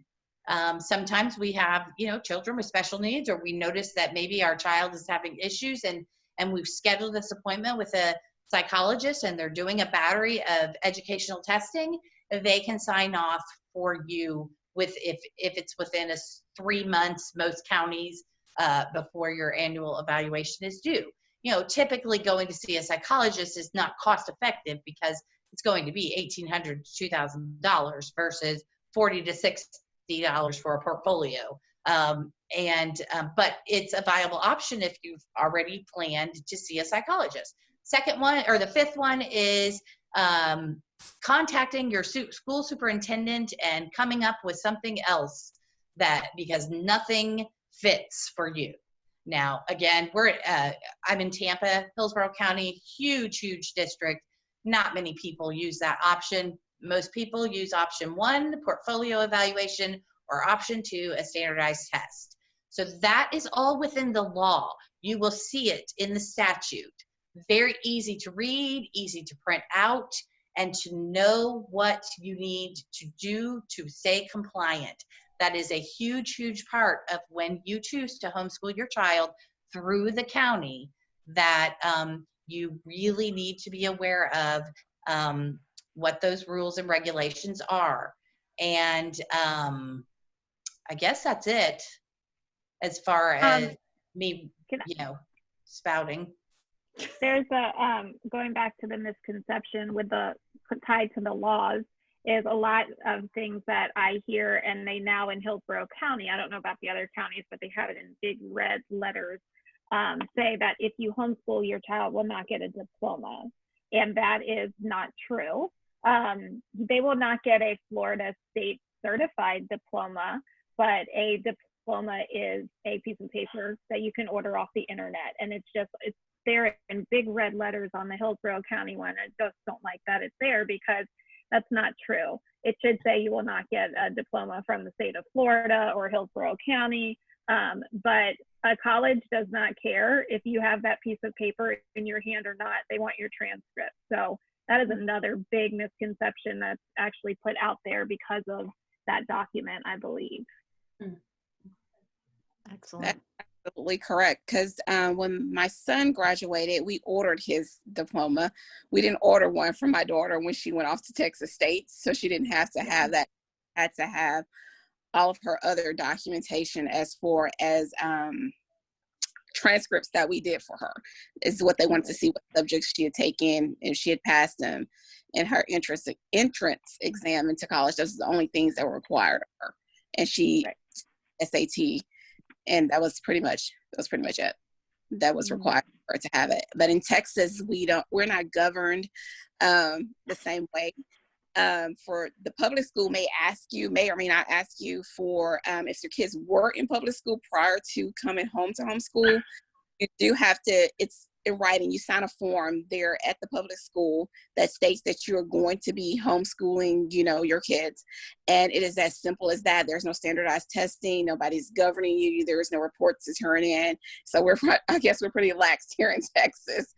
Sometimes we have, children with special needs, or we notice that maybe our child is having issues and we've scheduled this appointment with a psychologist and they're doing a battery of educational testing. They can sign off for you if it's within 3 months, most counties, before your annual evaluation is due. Typically going to see a psychologist is not cost effective because it's going to be $1,800 to $2,000 versus $40 to $60 for a portfolio. But it's a viable option if you've already planned to see a psychologist. The fifth one is contacting your school superintendent and coming up with something else because nothing fits for you. Now, again, I'm in Tampa, Hillsborough County, huge district. Not many people use that option. Most people use option 1, the portfolio evaluation, or option 2, a standardized test. So that is all within the law. You will see it in the statute. Very easy to read, easy to print out, and to know what you need to do to stay compliant. That is a huge part of when you choose to homeschool your child through the county, that you really need to be aware of what those rules and regulations are. And I guess that's it. as far as me, can I- you know, spouting. There's a going back to the misconception with the tied to the laws is a lot of things that I hear, and they now in Hillsborough County, I don't know about the other counties, but they have it in big red letters, say that if you homeschool, your child will not get a diploma. And that is not true. They will not get a Florida state certified diploma, but a diploma is a piece of paper that you can order off the internet. And it's there in big red letters on the Hillsborough County one. I just don't like that it's there, because that's not true. It should say you will not get a diploma from the state of Florida or Hillsborough County. But a college does not care if you have that piece of paper in your hand or not. They want your transcript. So that is another big misconception that's actually put out there because of that document, I believe. Excellent. That's absolutely correct. Because when my son graduated, we ordered his diploma. We didn't order one for my daughter when she went off to Texas State, so she didn't have to have that. Had to have all of her other documentation as far as transcripts that we did for her. Is what they wanted to see, what subjects she had taken, and she had passed them in her entrance exam into college. Those are the only things that were required of her, and she SAT, and that was pretty much it. That was required for her to have it. But in Texas, we're not governed the same way. For the public school may or may not ask you for if your kids were in public school prior to coming home to homeschool. You do have to, it's in writing, you sign a form there at the public school that states that you're going to be homeschooling, your kids. And it is as simple as that. There's no standardized testing. Nobody's governing you. There is no reports to turn in. So I guess we're pretty lax here in Texas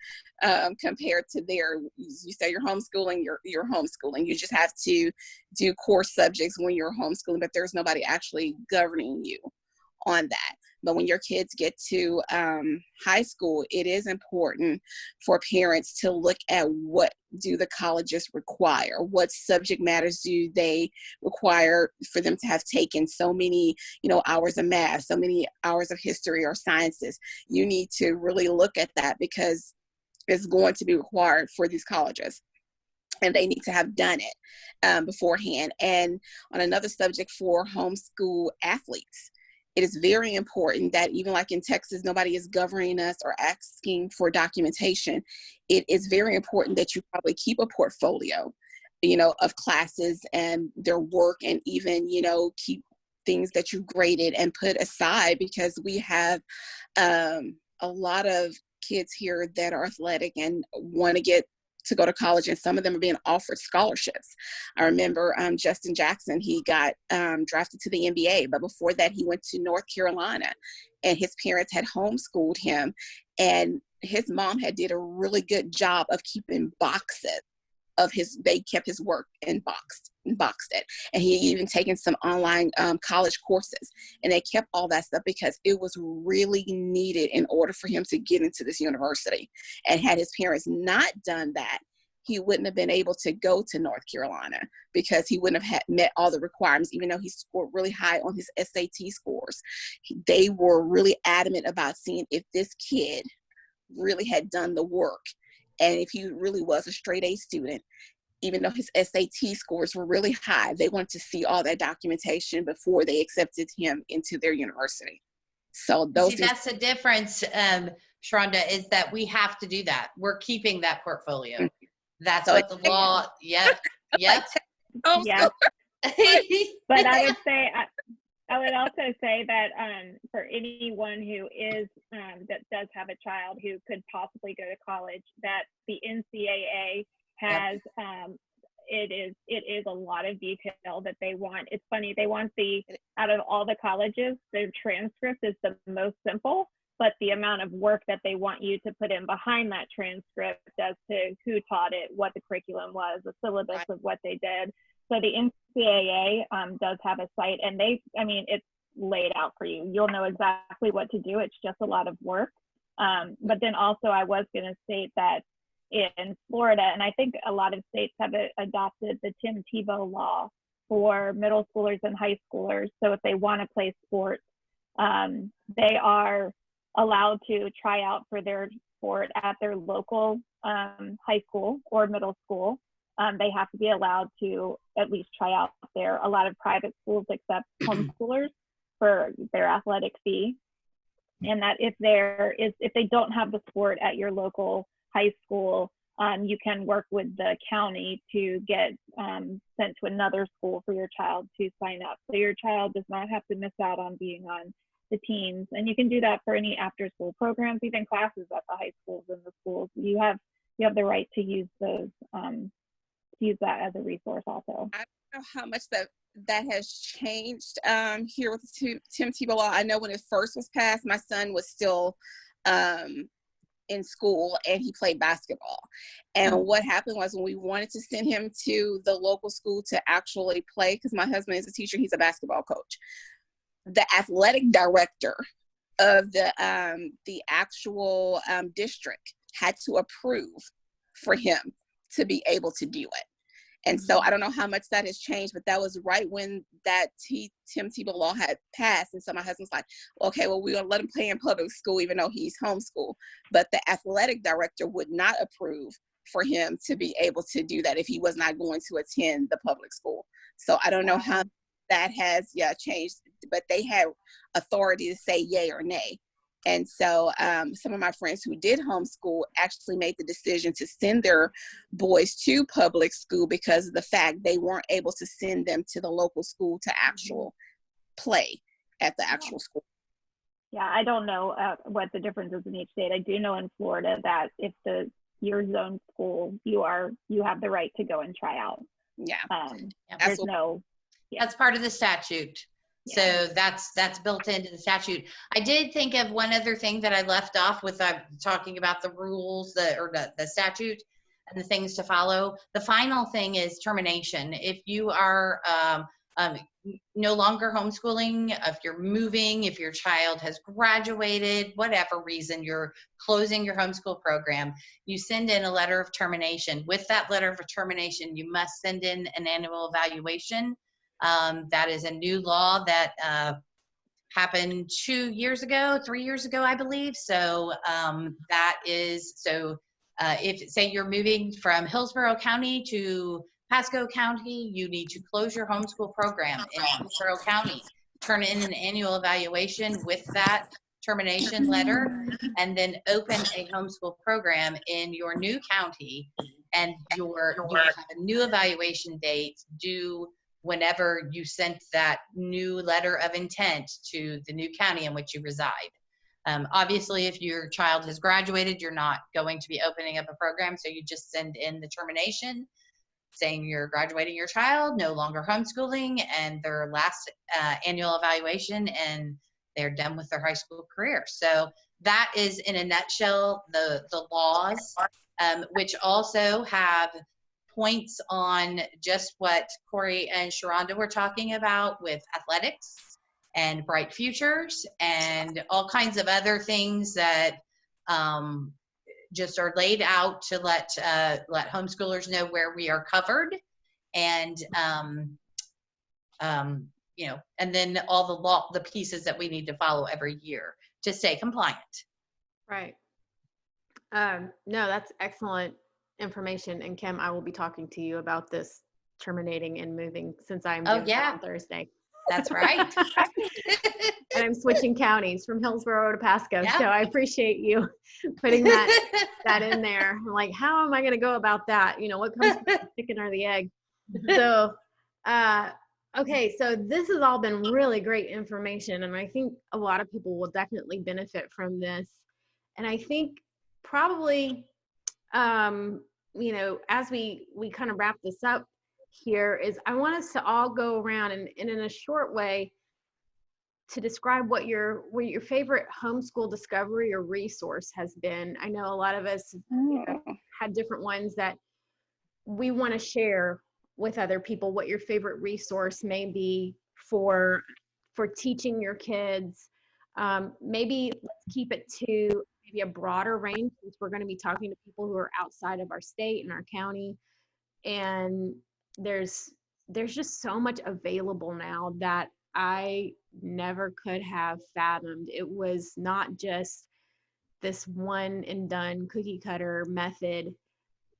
compared to there. You say you're homeschooling, you're homeschooling. You just have to do core subjects when you're homeschooling, but there's nobody actually governing you on that. But when your kids get to high school, it is important for parents to look at what do the colleges require, what subject matters do they require for them to have taken so many, hours of math, so many hours of history or sciences. You need to really look at that because it's going to be required for these colleges. And they need to have done it beforehand. And on another subject for homeschool athletes, it is very important that even like in Texas, nobody is governing us or asking for documentation. It is very important that you probably keep a portfolio, of classes and their work, and even, keep things that you graded and put aside, because we have a lot of kids here that are athletic and want to go to college, and some of them are being offered scholarships. I remember Justin Jackson, he got drafted to the NBA, but before that he went to North Carolina, and his parents had homeschooled him, and his mom had did a really good job of keeping boxes of they kept his work and boxed it. And he even taken some online college courses, and they kept all that stuff because it was really needed in order for him to get into this university. And had his parents not done that, he wouldn't have been able to go to North Carolina because he wouldn't have met all the requirements, even though he scored really high on his SAT scores. They were really adamant about seeing if this kid really had done the work. And if he really was a straight A student, even though his SAT scores were really high, they wanted to see all that documentation before they accepted him into their university. So that's the difference, Sharonda, is that we have to do that. We're keeping that portfolio. That's what the law, yep. Yeah. But I would also say that for anyone who is that does have a child who could possibly go to college, that the NCAA has it is a lot of detail that they want. It's funny, they want out of all the colleges, their transcript is the most simple, but the amount of work that they want you to put in behind that transcript as to who taught it, what the curriculum was, the syllabus of what they did. So the NCAA does have a site, and it's laid out for you. You'll know exactly what to do. It's just a lot of work. But then also I was going to state that in Florida, and I think a lot of states have adopted the Tim Tebow law for middle schoolers and high schoolers. So if they want to play sports, They are allowed to try out for their sport at their local high school or middle school. They have to be allowed to at least try out there. A lot of private schools accept homeschoolers for their athletic fee. And that if they don't have the sport at your local high school, you can work with the county to get sent to another school for your child to sign up. So your child does not have to miss out on being on the teams. And you can do that for any after school programs, even classes at the high schools and the schools. You have the right to use those, use that as a resource also. I don't know how much that has changed here with the Tim Tebow law. I know when it first was passed, my son was still in school and he played basketball. And what happened was when we wanted to send him to the local school to actually play, because my husband is a teacher, he's a basketball coach. The athletic director of the actual district had to approve for him to be able to do it. And so I don't know how much that has changed, but that was right when that Tim Tebow law had passed. And so my husband's like, okay, well, we're going to let him play in public school, even though he's homeschooled. But the athletic director would not approve for him to be able to do that if he was not going to attend the public school. So I don't know how that has changed, but they had authority to say yay or nay. And so some of my friends who did homeschool actually made the decision to send their boys to public school because of the fact they weren't able to send them to the local school to actual play at the actual school. Yeah, I don't know what the difference is in each state. I do know in Florida that if your zone school, you have the right to go and try out. Yeah. There's no. Yeah. That's part of the statute. So that's built into the statute. I did think of one other thing that I left off with talking about the rules, the statute and the things to follow. The final thing is termination. If you are no longer homeschooling, if you're moving, if your child has graduated, whatever reason you're closing your homeschool program, you send in a letter of termination. With that letter of termination, you must send in an annual evaluation. That is a new law that happened 3 years ago, I believe. So if say you're moving from Hillsborough County to Pasco County, you need to close your homeschool program in Hillsborough County, turn in an annual evaluation with that termination letter, and then open a homeschool program in your new county, and you have a new evaluation date due whenever you sent that new letter of intent to the new county in which you reside. Obviously, if your child has graduated, you're not going to be opening up a program, so you just send in the termination saying you're graduating your child, no longer homeschooling, and their last annual evaluation, and they're done with their high school career. So that is, in a nutshell, the laws, which also have points on just what Corey and Sharonda were talking about with athletics and bright futures and all kinds of other things that just are laid out to let homeschoolers know where we are covered, and and then all the pieces that we need to follow every year to stay compliant. Right. No, that's excellent information. And Kim, I will be talking to you about this terminating and moving, since I'm doing that on Thursday. That's right. And I'm switching counties from Hillsborough to Pasco. Yeah. So I appreciate you putting that in there. I'm like, how am I going to go about that? What comes first, the chicken or the egg? So, okay. So this has all been really great information. And I think a lot of people will definitely benefit from this. And I think probably, as we kind of wrap this up here, is I want us to all go around and in a short way to describe what your favorite homeschool discovery or resource has been. I know a lot of us had different ones that we want to share with other people, what your favorite resource may be for teaching your kids. Maybe let's keep it to maybe a broader range, since we're going to be talking to people who are outside of our state and our county. And there's just so much available now that I never could have fathomed. It was not just this one and done cookie cutter method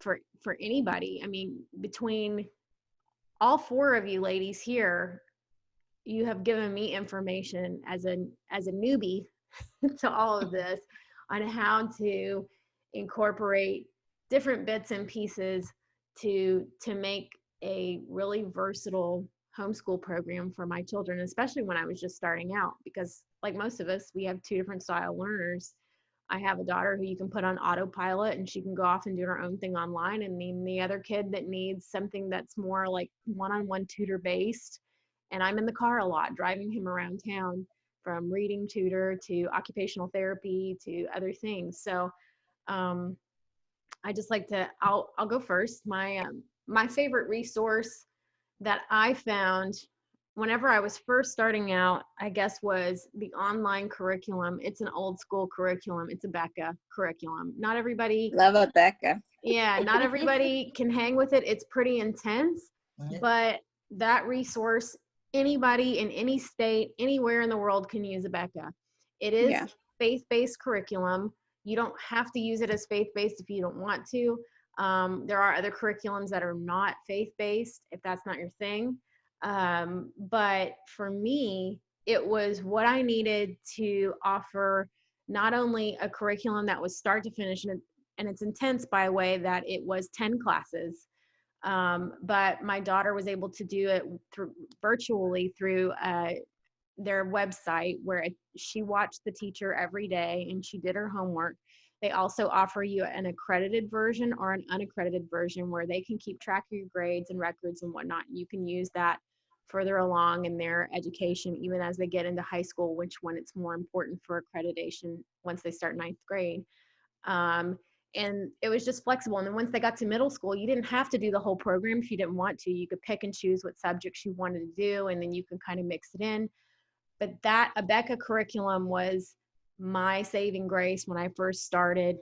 for anybody. I mean, between all four of you ladies here, you have given me information as a newbie to all of this on how to incorporate different bits and pieces to make a really versatile homeschool program for my children, especially when I was just starting out, because like most of us, we have two different style learners. I have a daughter who you can put on autopilot and she can go off and do her own thing online. And then the other kid that needs something that's more like one-on-one tutor based. And I'm in the car a lot, driving him around town, from reading tutor to occupational therapy to other things. So I just like to, I'll go first. My favorite resource that I found whenever I was first starting out, I guess, was the online curriculum. It's an old school curriculum. It's a Becca curriculum. Not everybody. Love a Becca. Yeah, not everybody can hang with it. It's pretty intense, but that resource, anybody in any state, anywhere in the world can use a Becca. It is faith-based curriculum. You don't have to use it as faith-based if you don't want to. There are other curriculums that are not faith-based if that's not your thing. But for me, it was what I needed to offer not only a curriculum that was start to finish, and it's intense by way that it was 10 classes, but my daughter was able to do it virtually through their website, where she watched the teacher every day and she did her homework. They also offer you an accredited version or an unaccredited version where they can keep track of your grades and records and whatnot. You can use that further along in their education, even as they get into high school, which when it's more important for accreditation once they start ninth grade. And it was just flexible. And then once they got to middle school, you didn't have to do the whole program if you didn't want to. You could pick and choose what subjects you wanted to do, and then you can kind of mix it in. But that ABECA curriculum was my saving grace when I first started,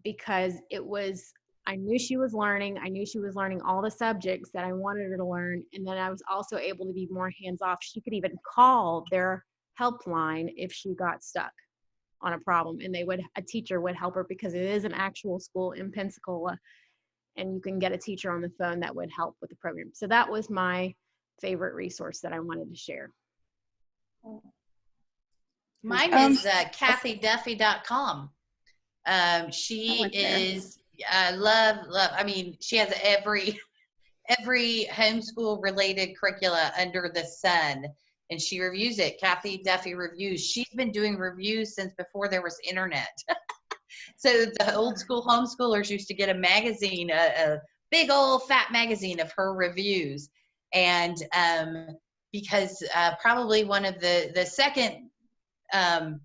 because it was, I knew she was learning. I knew she was learning all the subjects that I wanted her to learn. And then I was also able to be more hands-off. She could even call their helpline if she got stuck on a problem, and a teacher would help her, because it is an actual school in Pensacola, and you can get a teacher on the phone that would help with the program. So that was my favorite resource that I wanted to share. Mine is KathyDuffy.com. She is, love, I mean, she has every homeschool related curricula under the sun, and she reviews it. Kathy Duffy Reviews. She's been doing reviews since before there was internet. So the old school homeschoolers used to get a magazine, a big old fat magazine of her reviews. And because probably one of the second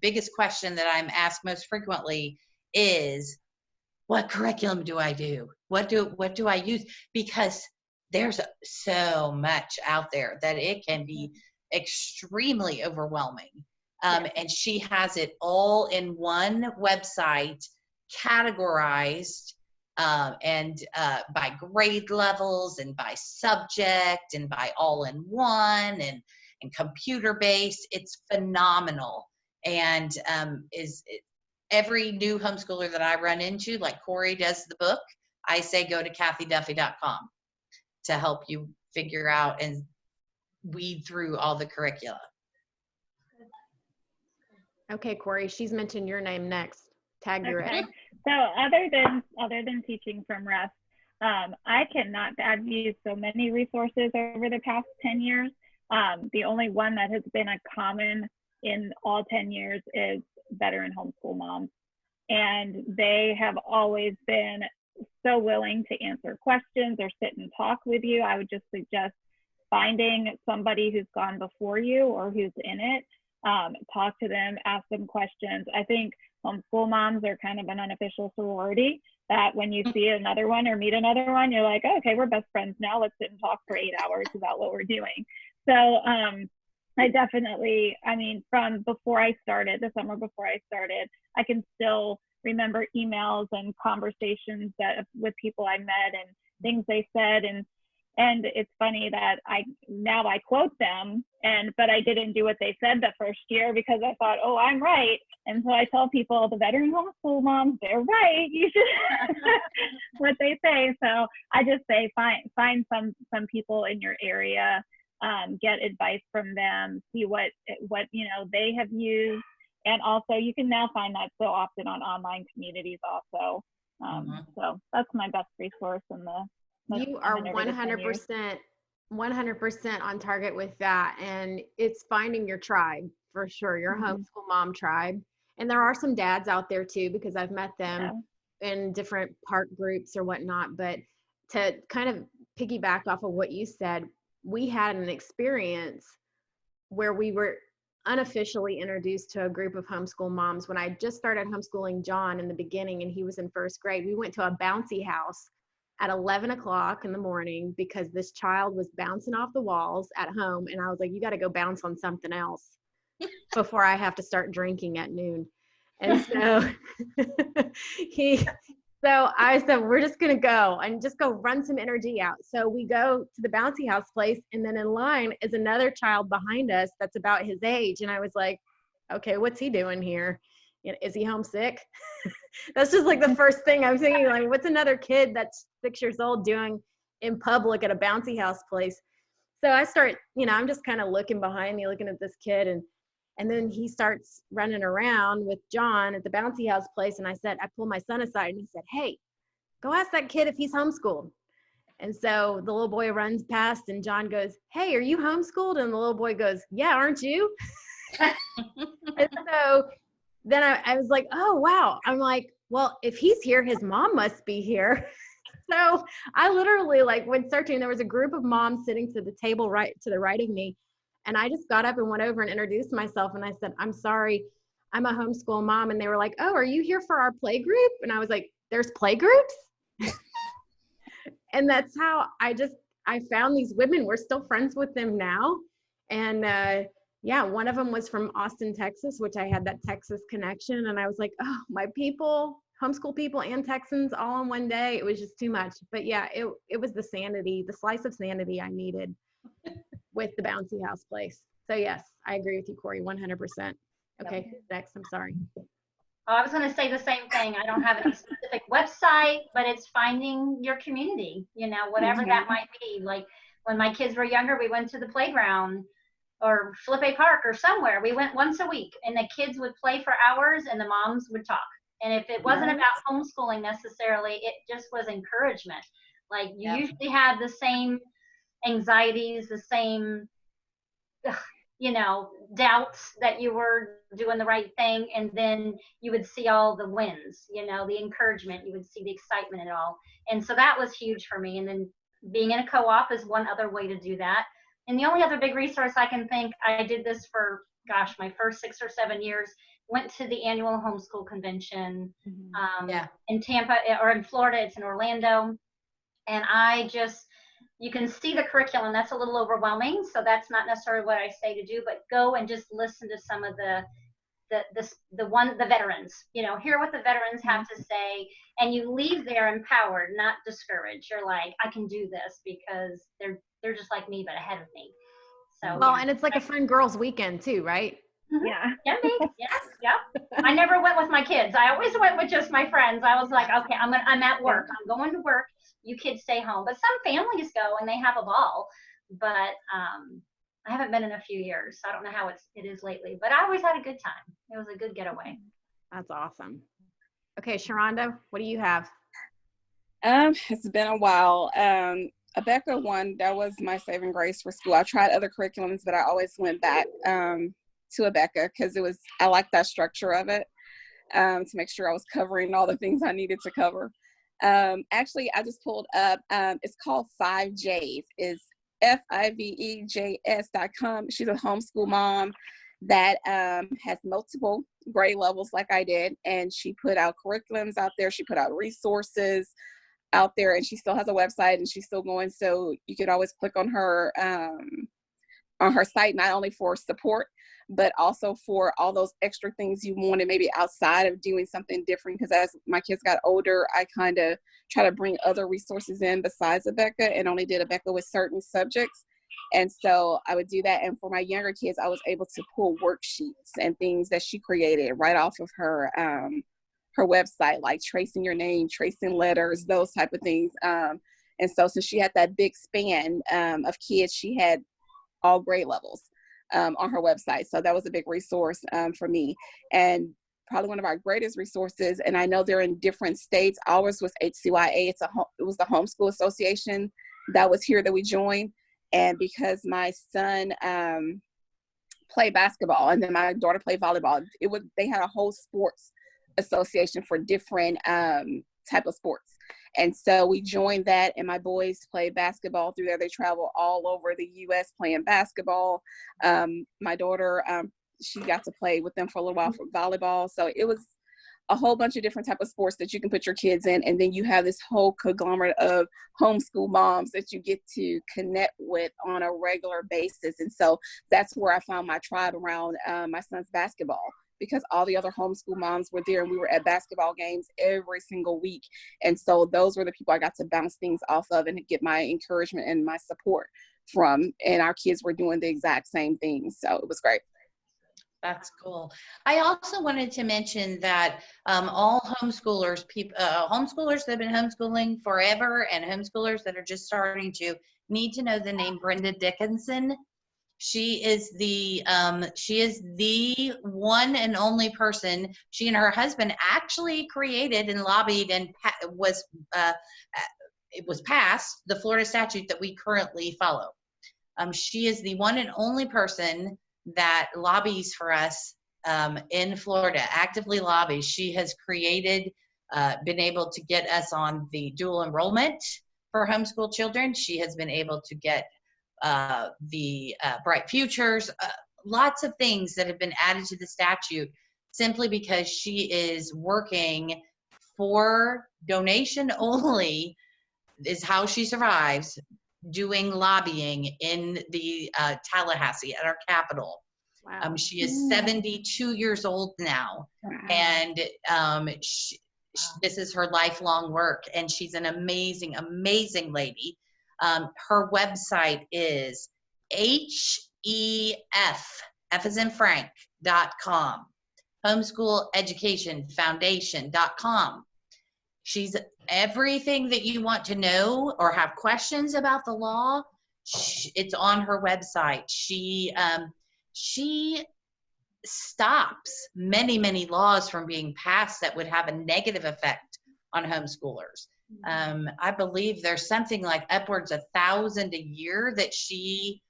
biggest question that I'm asked most frequently is, what curriculum do I do? What do I use? Because there's so much out there that it can be extremely overwhelming. And she has it all in one website, categorized and by grade levels and by subject and by all in one and computer based. It's phenomenal. And every new homeschooler that I run into, like Corey does the book, I say go to KathyDuffy.com to help you figure out and weed through all the curricula. Okay, Corey, she's mentioned your name next. Tag your Okay. So other than teaching from Russ, I've used so many resources over the past 10 years. The only one that has been a common in all 10 years is Veteran Homeschool Moms. And they have always been so willing to answer questions or sit and talk with you. I would just suggest finding somebody who's gone before you or who's in it. Talk to them, ask them questions. I think homeschool moms are kind of an unofficial sorority that when you see another one or meet another one, you're like, oh, okay, we're best friends now. Let's sit and talk for 8 hours about what we're doing. So I definitely, from before I started, the summer before I started, I can still remember emails and conversations with people I met and things they said. And And it's funny that I quote them, but I didn't do what they said the first year because I thought, oh, I'm right. And so I tell people, the veteran homeschool moms, they're right. You should what they say. So I just say find some people in your area, get advice from them, see what they have used. And also you can now find that so often on online communities also. So that's my best resource in the You are 100% on target with that. And it's finding your tribe for sure, your homeschool mom tribe. And there are some dads out there too, because I've met them in different park groups or whatnot. But to kind of piggyback off of what you said, we had an experience where we were unofficially introduced to a group of homeschool moms. When I just started homeschooling John in the beginning and he was in first grade, we went to a bouncy house at 11 o'clock in the morning because this child was bouncing off the walls at home. And I was like, you got to go bounce on something else before I have to start drinking at noon. And so so I said, we're just going to go and just go run some energy out. So we go to the bouncy house place, and then in line is another child behind us that's about his age. And I was like, okay, what's he doing here? Is he homesick? That's just like the first thing I'm thinking, like, what's another kid that's 6 years old doing in public at a bouncy house place? So I start, I'm just kind of looking behind me, looking at this kid, and then he starts running around with John at the bouncy house place. And I pulled my son aside and he said, hey, go ask that kid if he's homeschooled. And so the little boy runs past and John goes, hey, are you homeschooled? And the little boy goes, yeah, aren't you? And so then I was like, oh, wow. I'm like, well, if he's here, his mom must be here. So I literally went searching. There was a group of moms sitting to the table right to the right of me. And I just got up and went over and introduced myself. And I said, I'm sorry, I'm a homeschool mom. And they were like, oh, are you here for our play group? And I was like, there's play groups? And that's how I found these women. We're still friends with them now. And one of them was from Austin, Texas, which I had that Texas connection. And I was like, oh, my people, homeschool people and Texans all in one day. It was just too much. But yeah, it was the slice of sanity I needed with the bouncy house place. So yes, I agree with you, Corey, 100%. Okay, next, I'm sorry. Oh, I was going to say the same thing. I don't have a specific website, but it's finding your community, whatever that might be. Like when my kids were younger, we went to the playground or Felipe Park or somewhere. We went once a week and the kids would play for hours and the moms would talk. And if it wasn't about homeschooling necessarily, it just was encouragement. Like you usually have the same anxieties, the same, doubts that you were doing the right thing. And then you would see all the wins, the encouragement, you would see the excitement and all. And so that was huge for me. And then being in a co-op is one other way to do that. And the only other big resource I can think, I did this for, my first 6 or 7 years, went to the annual homeschool convention in Tampa, or in Florida, it's in Orlando. And you can see the curriculum. That's a little overwhelming. So that's not necessarily what I say to do, but go and just listen to some of the veterans, hear what the veterans have to say, and you leave there empowered, not discouraged. You're like, I can do this because they're just like me, but ahead of me. So, and it's like a fun girls' weekend too, right? Mm-hmm. Yeah. Yeah. I never went with my kids. I always went with just my friends. I was like, okay, I'm at work. I'm going to work. You kids stay home. But some families go and they have a ball. But I haven't been in a few years, so I don't know how it is lately. But I always had a good time. It was a good getaway. That's awesome. Okay, Sharonda, what do you have? It's been a while. Abeka one, that was my saving grace for school. I tried other curriculums, but I always went back to Abeka because I liked that structure of it, to make sure I was covering all the things I needed to cover. Actually, I just pulled up, it's called 5Js. It's FIVEJS.com. She's a homeschool mom that has multiple grade levels like I did, and she put out curriculums out there. She put out resources out there, and she still has a website, and she's still going. So you could always click on her site, not only for support, but also for all those extra things you wanted maybe outside of doing something different. Because as my kids got older, I kind of try to bring other resources in besides Abeka, and only did Abeka with certain subjects. And so I would do that. And for my younger kids, I was able to pull worksheets and things that she created right off of her website, like tracing your name, tracing letters, those type of things. And so since she had that big span of kids, she had all grade levels on her website. So that was a big resource for me. And probably one of our greatest resources, and I know they're in different states. Ours was HCYA. It was the Homeschool Association that was here that we joined. And because my son played basketball and then my daughter played volleyball, they had a whole sports association for different type of sports. And so we joined that, and my boys played basketball through there. They travel all over the U.S. playing basketball. My daughter, she got to play with them for a little while for volleyball. So it was a whole bunch of different type of sports that you can put your kids in. And then you have this whole conglomerate of homeschool moms that you get to connect with on a regular basis. And so that's where I found my tribe around my son's basketball, because all the other homeschool moms were there, and we were at basketball games every single week. And so those were the people I got to bounce things off of and get my encouragement and my support from. And our kids were doing the exact same thing. So it was great. That's cool. I also wanted to mention that all homeschoolers, homeschoolers that have been homeschooling forever and homeschoolers that are just starting to need to know the name Brenda Dickinson. She is the one and only person. She and her husband actually created and lobbied and it was passed the Florida statute that we currently follow. She is the one and only person that lobbies for us in Florida, actively lobbies. She has created, been able to get us on the dual enrollment for homeschool children. She has been able to get the Bright Futures, lots of things that have been added to the statute simply because she is working for donation only, is how she survives, doing lobbying in the Tallahassee at our Capitol. Wow. She is 72 years old now. Wow. And this is her lifelong work, and she's an amazing, amazing lady. Her website is HEF, F as in Frank.com, homeschool-education-foundation.com. She's everything that you want to know or have questions about the law. It's on her website. She stops many, many laws from being passed that would have a negative effect on homeschoolers. I believe there's something like upwards of 1,000 a year that she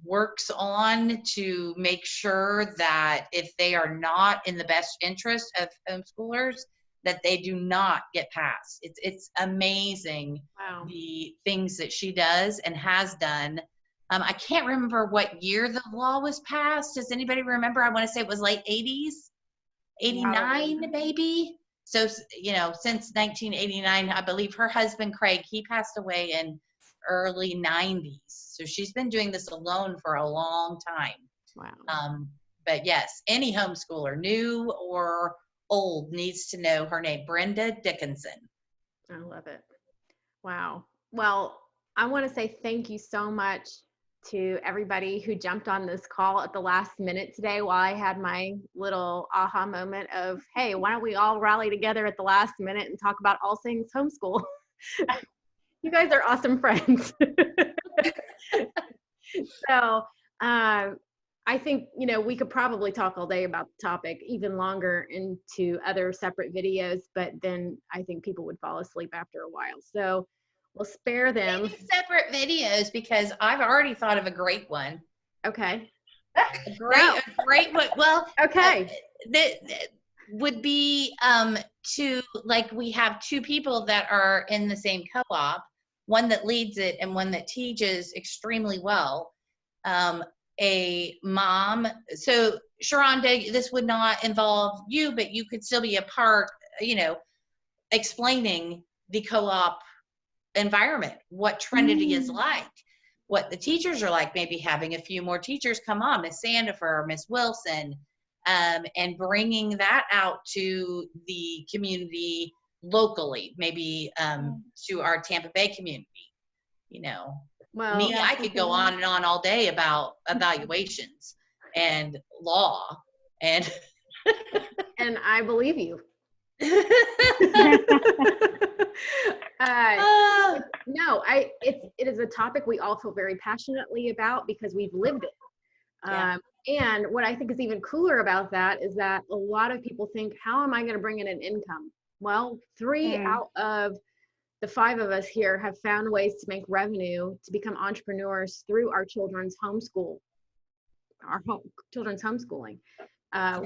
works on to make sure that if they are not in the best interest of homeschoolers, that they do not get passed. It's amazing. Wow. The things that she does and has done. I can't remember what year the law was passed. Does anybody remember? I want to say it was late 80s, 89 maybe. So, you know, since 1989, I believe her husband, Craig, he passed away in early 90s. So she's been doing this alone for a long time. Wow. But yes, any homeschooler, new or old, needs to know her name, Brenda Dickinson. I love it. Wow. Well, I want to say thank you so much to everybody who jumped on this call at the last minute today while I had my little aha moment of, hey, why don't we all rally together at the last minute and talk about all things homeschool? You guys are awesome friends. So I think, you know, we could probably talk all day about the topic, even longer into other separate videos, but then I think people would fall asleep after a while. So we'll spare them. Maybe separate videos, because I've already thought of a great one. Okay. A great one. Well, okay. That would be to, like, we have two people that are in the same co-op, one that leads it and one that teaches extremely well. A mom. So Sharonda, this would not involve you, but you could still be a part, you know, explaining the co-op environment, what Trinity is like. what the teachers are like, maybe having a few more teachers come on, Miss Sandifer, Miss Wilson, and bringing that out to the community locally, maybe to our Tampa Bay community. You know, Well, I could go on and on all day about evaluations and law and and I believe you. No, it is a topic we all feel very passionately about because we've lived it. Yeah. And what I think is even cooler about that is that a lot of people think, how am I going to bring in an income? Well, 3 out of the 5 of us here have found ways to make revenue to become entrepreneurs through our children's children's homeschooling,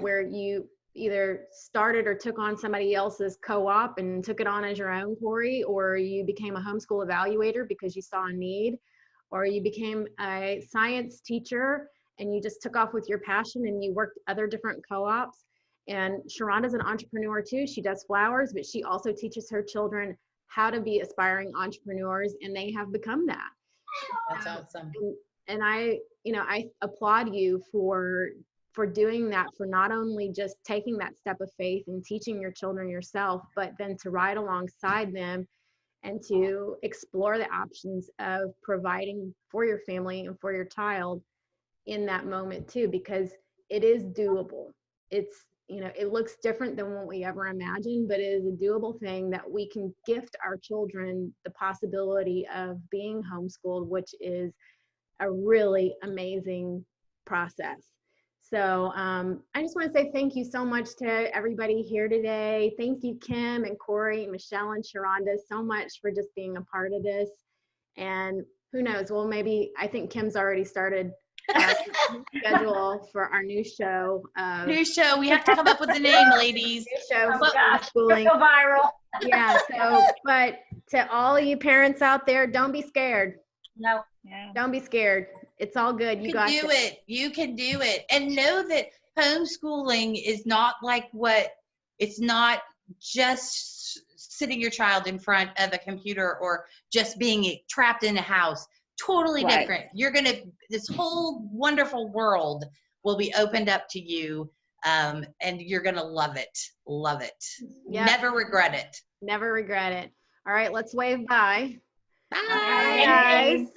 where you either started or took on somebody else's co-op and took it on as your own, Corey, or you became a homeschool evaluator because you saw a need, or you became a science teacher and you just took off with your passion and you worked other different co-ops. And Sharonda's an entrepreneur too. She does flowers, but she also teaches her children how to be aspiring entrepreneurs, and they have become that. That's awesome. And I applaud you for doing that, for not only just taking that step of faith and teaching your children yourself, but then to ride alongside them and to explore the options of providing for your family and for your child in that moment too, because it is doable. It's, it looks different than what we ever imagined, but it is a doable thing that we can gift our children the possibility of being homeschooled, which is a really amazing process. So I just want to say thank you so much to everybody here today. Thank you, Kim and Corey, and Michelle and Sharonda, so much for just being a part of this. And who knows, well, maybe, I think Kim's already started schedule for our new show. New show. We have to come up with a name, ladies. New show. Oh my gosh, Homeschooling. go viral. Yeah. So, but to all you parents out there, don't be scared. No. Yeah. Don't be scared. It's all good. You got do it. You can do it. And know that homeschooling is not it's not just sitting your child in front of a computer or just being trapped in a house. Totally different. This whole wonderful world will be opened up to you, and you're gonna love it. Love it. Yep. Never regret it. Never regret it. All right, let's wave bye. Bye. Bye, guys.